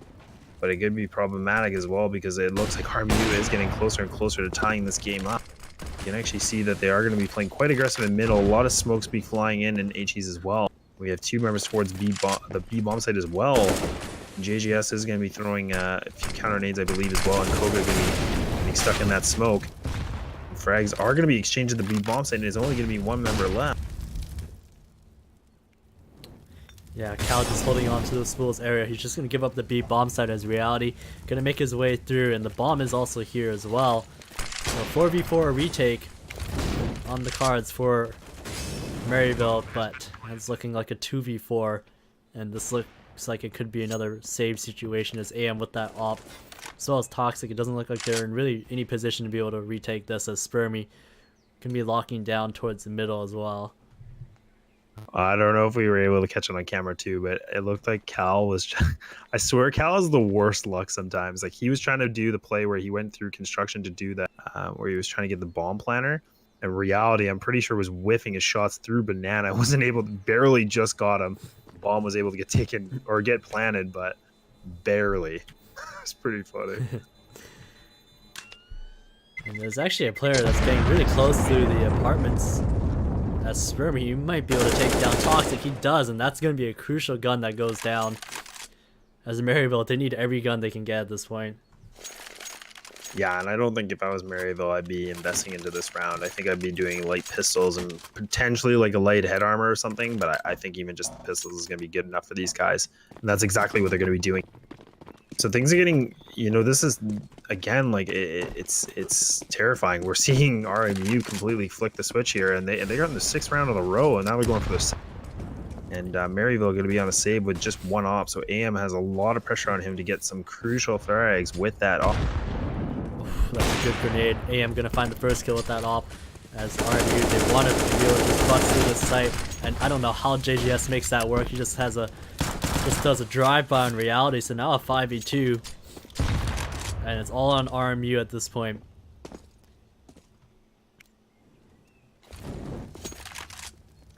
But it could be problematic as well, because it looks like RMU is getting closer and closer to tying this game up. You can actually see that they are going to be playing quite aggressive in middle. A lot of smokes be flying in and HEs as well. We have two members towards the B bomb site as well. JGS is going to be throwing a few counter nades, I believe, as well, and Koga going to be getting stuck in that smoke. Frags are going to be exchanged at the B bomb site, and there's only going to be one member left. Yeah, Cal just holding on to the Spool's area. He's just going to give up the B bomb site as reality. Going to make his way through, and the bomb is also here as well. So 4v4 retake on the cards for Maryville, but it's looking like a 2v4, and this looks like it could be another save situation as AM with that op. As well as Toxic, it doesn't look like they're in really any position to be able to retake this, as Spermy can be locking down towards the middle as well. I don't know if we were able to catch it on camera too, but it looked like Cal was I swear Cal has the worst luck sometimes. Like, he was trying to do the play where he went through construction to do that, where he was trying to get the bomb planner. In reality, I'm pretty sure was whiffing his shots through banana. Wasn't able to, barely just got him. The bomb was able to get taken or get planted, but barely. It's pretty funny. And there's actually a player that's getting really close to the apartments. As Spermy, you might be able to take down Toxic. He does, and that's going to be a crucial gun that goes down. As Maryville, they need every gun they can get at this point. Yeah, and I don't think if I was Maryville, I'd be investing into this round. I think I'd be doing light pistols and potentially like a light head armor or something, but I think even just the pistols is going to be good enough for these guys. And that's exactly what they're going to be doing. So things are getting, you know, this is, again, like, it's terrifying. We're seeing RMU completely flick the switch here, and they got in the 6th round in a row, and now they're going for their and Maryville going to be on a save with just one op, so AM has a lot of pressure on him to get some crucial frags with that op. That's a good grenade. AM going to find the first kill with that op, as RMU, they wanted to be able to just bust through the site, and I don't know how JGS makes that work. He just has just does a drive-by in reality, so now a 5v2, and it's all on RMU at this point.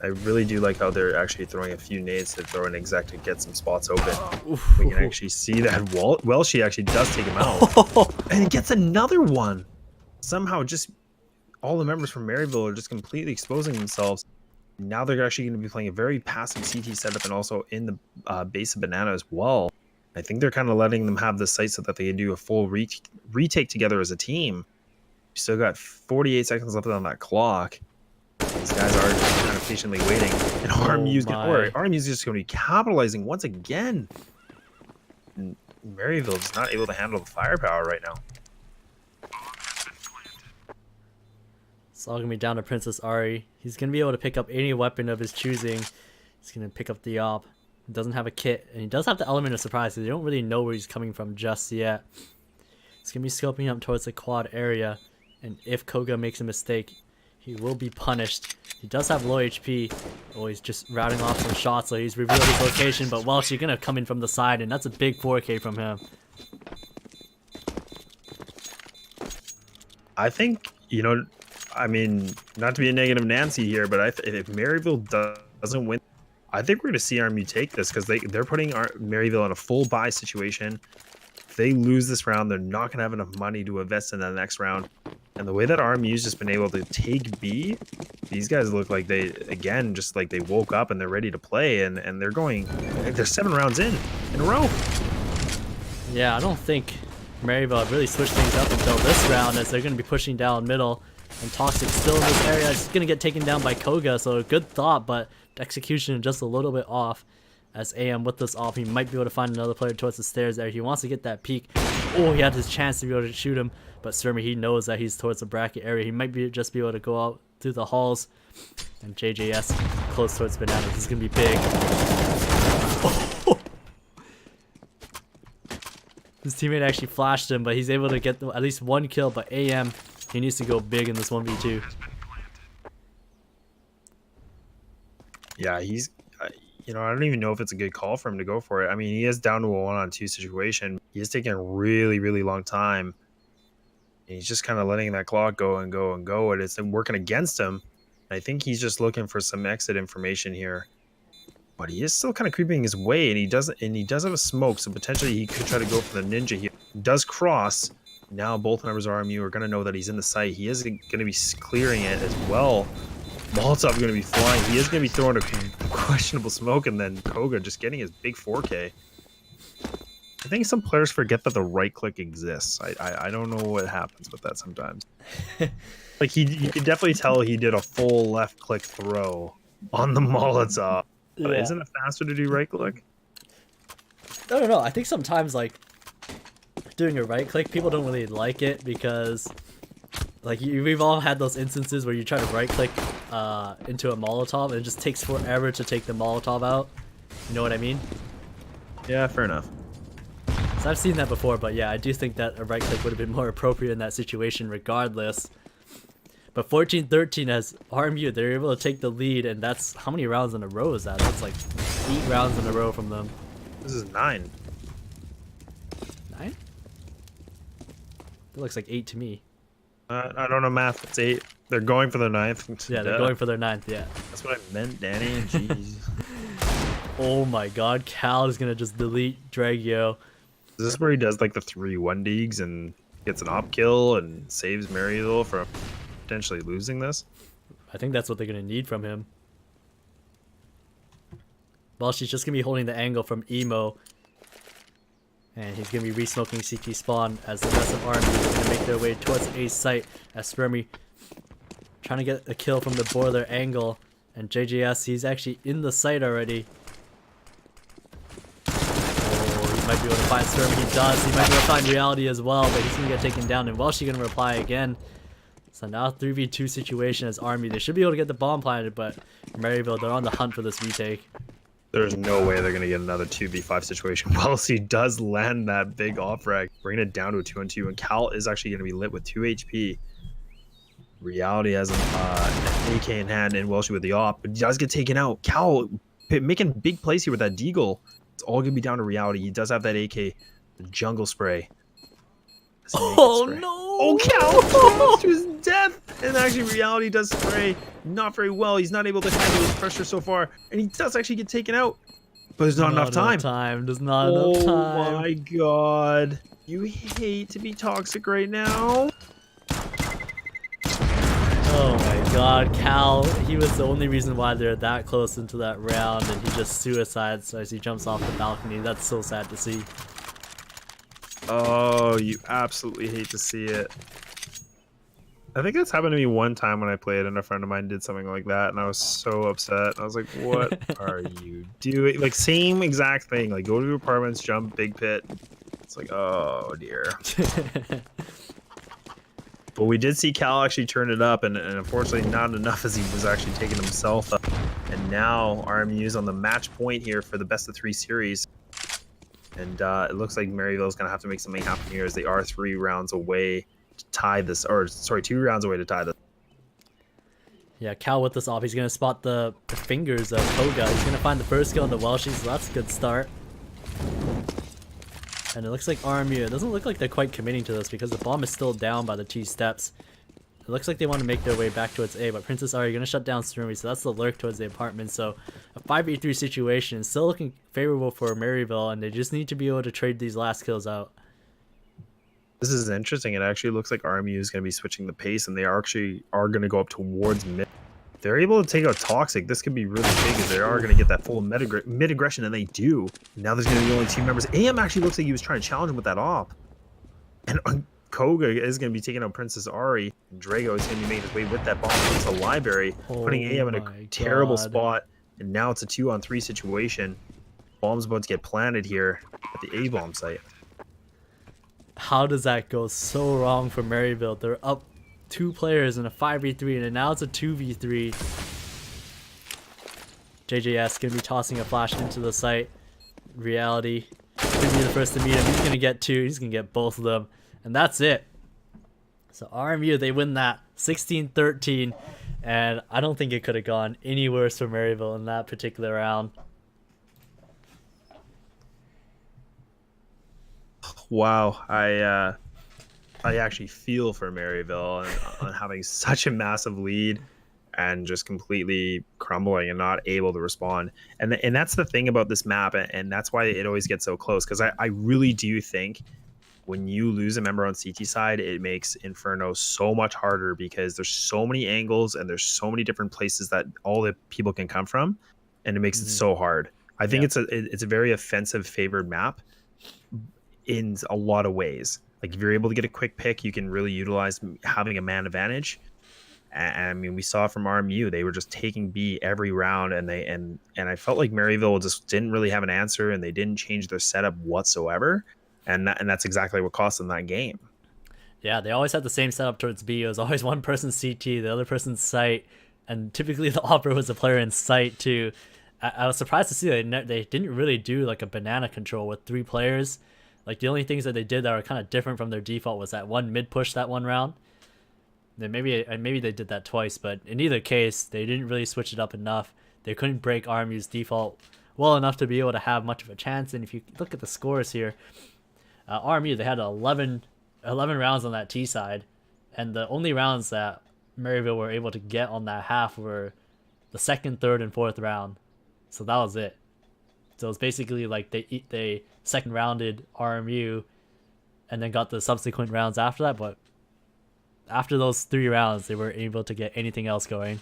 I really do like how they're actually throwing a few nades to throw an exec to get some spots open. Oof. We can actually see that Welshie actually does take him out. And he gets another one. Somehow just all the members from Maryville are just completely exposing themselves. Now they're actually going to be playing a very passive CT setup and also in the base of banana as well. I think they're kind of letting them have the site so that they can do a full retake together as a team. We still got 48 seconds left on that clock. These guys are kind of patiently waiting. And RMU's just going to be capitalizing once again. And Maryville is not able to handle the firepower right now. It's all going to be down to Princess Ari. He's going to be able to pick up any weapon of his choosing. He's going to pick up the op. He doesn't have a kit, and he does have the element of surprise, because you don't really know where he's coming from just yet. He's going to be scoping up towards the quad area, and if Koga makes a mistake, he will be punished. He does have low HP. Oh, he's just routing off some shots, so he's revealed his location, but Welsh, you're going to come in from the side, and that's a big 4K from him. I think, you know, I mean, not to be a negative Nancy here, but if Maryville doesn't win, I think we're going to see RMU take this, because they're putting Maryville in a full buy situation. they lose this round, they're not going to have enough money to invest in that next round. And the way that RMU's just been able to take B, these guys look like they, again, just like they woke up and they're ready to play. And they're going, they're 7 rounds in a row. Yeah, I don't think Maryville really switched things up until this round, as they're going to be pushing down middle. And Toxic still in this area. It's going to get taken down by Koga, so a good thought, but execution just a little bit off. As AM with this off, he might be able to find another player towards the stairs there. He wants to get that peek. Oh, he had his chance to be able to shoot him, but Sturmy, he knows that he's towards the bracket area. He might just be able to go out through the halls. And JJS close towards Bananas. This is going to be big. Oh. His teammate actually flashed him, but he's able to get at least 1 kill. But AM, he needs to go big in this 1v2. Yeah, he's... you know, I don't even know if it's a good call for him to go for it. I mean, he is down to a 1-on-2 situation. He is taking a really, really long time. And he's just kind of letting that clock go and go and go. And it's working against him. I think he's just looking for some exit information here. But he is still kind of creeping his way. And he does have a smoke. So potentially he could try to go for the ninja here. He does cross. Now both members of RMU are going to know that he's in the site. He is going to be clearing it as well. Molotov going to be flying. He is going to be throwing a questionable smoke, and then Koga just getting his big 4K. I think some players forget that the right click exists. I don't know what happens with that sometimes. Like you could definitely tell he did a full left click throw on the Molotov. But Yeah. Isn't it faster to do right click? I don't know. I think sometimes like doing a right click, people don't really like it because like we've all had those instances where you try to right click into a Molotov and it just takes forever to take the Molotov out. You know what I mean? Yeah, fair enough. So I've seen that before, but yeah, I do think that a right click would have been more appropriate in that situation regardless. But 14-13 as RMU, they're able to take the lead, and that's how many rounds in a row is that? That's like 8 rounds in a row from them. This is 9. 9? That looks like 8 to me. I don't know math. It's 8. They're going for their 9th. Yeah, they're going for their 9th, yeah. That's what I meant, Danny. Jeez. Oh my god, Cal is gonna just delete Dragio. Is this where he does like the 3-1 digs and gets an op kill and saves Maryville from potentially losing this? I think that's what they're gonna need from him. Well, she's just gonna be holding the angle from Emo. And he's gonna be re-smoking CT spawn as the rest of Army is gonna make their way towards A site as Spermy trying to get a kill from the boiler angle. And JJS, he's actually in the site already. Oh, he might be able to find Spermy. He does. He might be able to find Reality as well, but he's gonna get taken down. And Welsh gonna reply again. So now 3v2 situation as Army. They should be able to get the bomb planted, but Maryville, they're on the hunt for this retake. There's no way they're going to get another 2v5 situation. Wellesley does land that big off-rag, bringing it down to a 2-on-2, and Cal is actually going to be lit with 2 HP. Reality has an AK in hand, and Wellesley with the op, but he does get taken out. Cal making big plays here with that deagle. It's all going to be down to Reality. He does have that AK, the jungle spray. Oh no! Oh, Cal to his death! And actually, Reality does spray not very well. He's not able to handle his pressure so far, and he does actually get taken out. But there's not enough time. There's not enough time. Oh my god. You hate to be toxic right now. Oh my god, Cal, he was the only reason why they're that close into that round, and he just suicides as he jumps off the balcony. That's so sad to see. Oh, you absolutely hate to see it. I think that's happened to me one time when I played and a friend of mine did something like that, and I was so upset. I was like, what are you doing? Like, same exact thing. Like, go to apartments, jump, big pit. It's like, oh dear. But we did see Cal actually turn it up, and unfortunately not enough as he was actually taking himself up. And now RMU's on the match point here for the best of 3 series. And it looks like Maryville's going to have to make something happen here as they are 3 rounds away to tie this, or sorry, 2 rounds away to tie this. Yeah, Cal with this off, he's going to spot the fingers of Koga. He's going to find the first kill on the Welshies, so that's a good start. And it looks like RMU, it doesn't look like they're quite committing to this because the bomb is still down by the T steps. It looks like they want to make their way back towards A, but Princess Ari going to shut down Stormy, so that's the lurk towards the apartment. So a 5v3 situation, still looking favorable for Maryville, and they just need to be able to trade these last kills out. This is interesting. It actually looks like RMU is going to be switching the pace, and they are going to go up towards mid. If they're able to take out Toxic, this could be really big, as they are going to get that full mid aggression, and they do. Now there's going to be only 2 members. AM actually looks like he was trying to challenge him with that op. And Koga is going to be taking out Princess Ari. And Drago is going to be making his way with that bomb into the library, putting AM in a terrible spot. And now it's a 2-on-3 situation. Bomb's about to get planted here at the A-bomb site. How does that go so wrong for Maryville? They're up 2 players in a 5v3, and now it's a 2v3. JJS gonna be tossing a flash into the site. Reality gonna be the first to meet him. He's gonna get 2. He's gonna get both of them, and that's it. So RMU, they win that 16-13, and I don't think it could have gone any worse for Maryville in that particular round. Wow, I actually feel for Maryville on having such a massive lead and just completely crumbling and not able to respond. And that's the thing about this map, and that's why it always gets so close, because I really do think when you lose a member on CT side, it makes Inferno so much harder, because there's so many angles and there's so many different places that all the people can come from, and it makes it so hard. I think it's a very offensive favored map in a lot of ways. Like, if you're able to get a quick pick, you can really utilize having a man advantage. And I mean, we saw from RMU, they were just taking B every round, and I felt like Maryville just didn't really have an answer, and they didn't change their setup whatsoever, and that's exactly what cost them that game. Yeah, they always had the same setup towards B. It was always one person's CT, the other person's site, and typically the Opera was a player in site too. I was surprised to see they didn't really do like a banana control with 3 players. Like, the only things that they did that were kind of different from their default was that one mid push that one round. Then maybe they did that twice, but in either case, they didn't really switch it up enough. They couldn't break RMU's default well enough to be able to have much of a chance. And if you look at the scores here, RMU, they had 11 rounds on that T side, and the only rounds that Maryville were able to get on that half were the 2nd, 3rd, and 4th round. So that was it. So it's basically like they second rounded RMU and then got the subsequent rounds after that, but after those 3 rounds, they weren't able to get anything else going.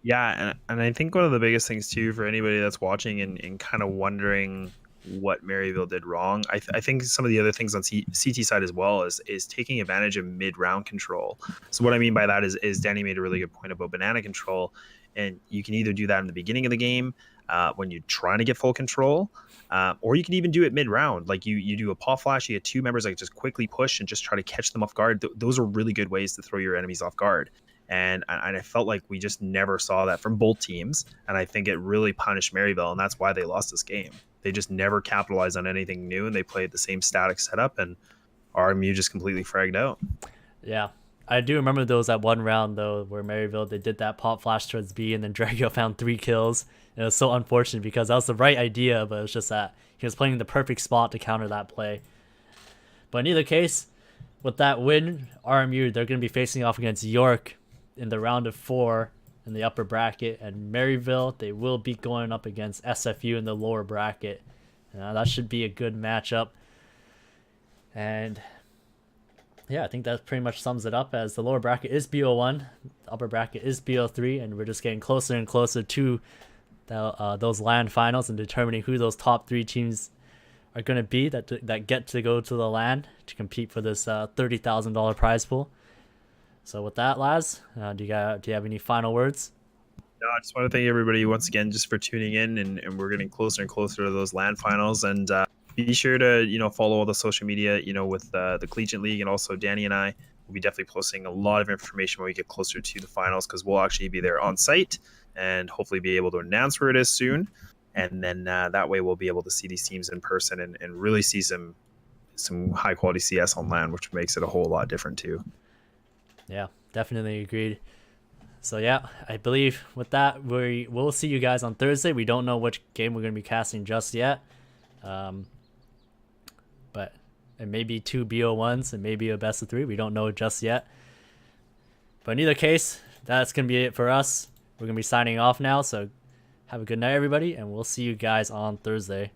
Yeah, and I think one of the biggest things too for anybody that's watching and kind of wondering what Maryville did wrong, I think some of the other things on CT side as well is taking advantage of mid-round control. So what I mean by that is Danny made a really good point about banana control, and you can either do that in the beginning of the game when you're trying to get full control, or you can even do it mid-round. Like, you do a pop flash, you get 2 members that just quickly push and just try to catch them off guard. Those are really good ways to throw your enemies off guard. And I felt like we just never saw that from both teams, and I think it really punished Maryville, and that's why they lost this game. They just never capitalized on anything new, and they played the same static setup, and RMU just completely fragged out. Yeah, I do remember that one round though where Maryville, they did that pop flash towards B, and then Drago found 3 kills. And it was so unfortunate because that was the right idea, but it was just that he was playing the perfect spot to counter that play. But in either case, with that win, RMU, they're going to be facing off against York in the round of 4 in the upper bracket, and Maryville, they will be going up against SFU in the lower bracket. That should be a good matchup. And yeah, I think that pretty much sums it up, as the lower bracket is BO1, the upper bracket is BO3, and we're just getting closer and closer to those LAN finals and determining who those top 3 teams are going to be that get to go to the LAN to compete for this $30,000 prize pool. So with that, Laz, do you have any final words? No, I just want to thank everybody once again just for tuning in, and we're getting closer and closer to those LAN finals. And be sure to follow all the social media with the Collegiate League, and also Danny and I will be definitely posting a lot of information when we get closer to the finals, because we'll actually be there on site and hopefully be able to announce where it is soon. And then that way we'll be able to see these teams in person and really see some high quality CS on LAN, which makes it a whole lot different too. Yeah, definitely agreed. So yeah, I believe with that, we'll see you guys on Thursday. We don't know which game we're going to be casting just yet. But it may be 2 BO1s and maybe a best of 3. We don't know just yet. But in either case, that's going to be it for us. We're going to be signing off now. So have a good night, everybody, and we'll see you guys on Thursday.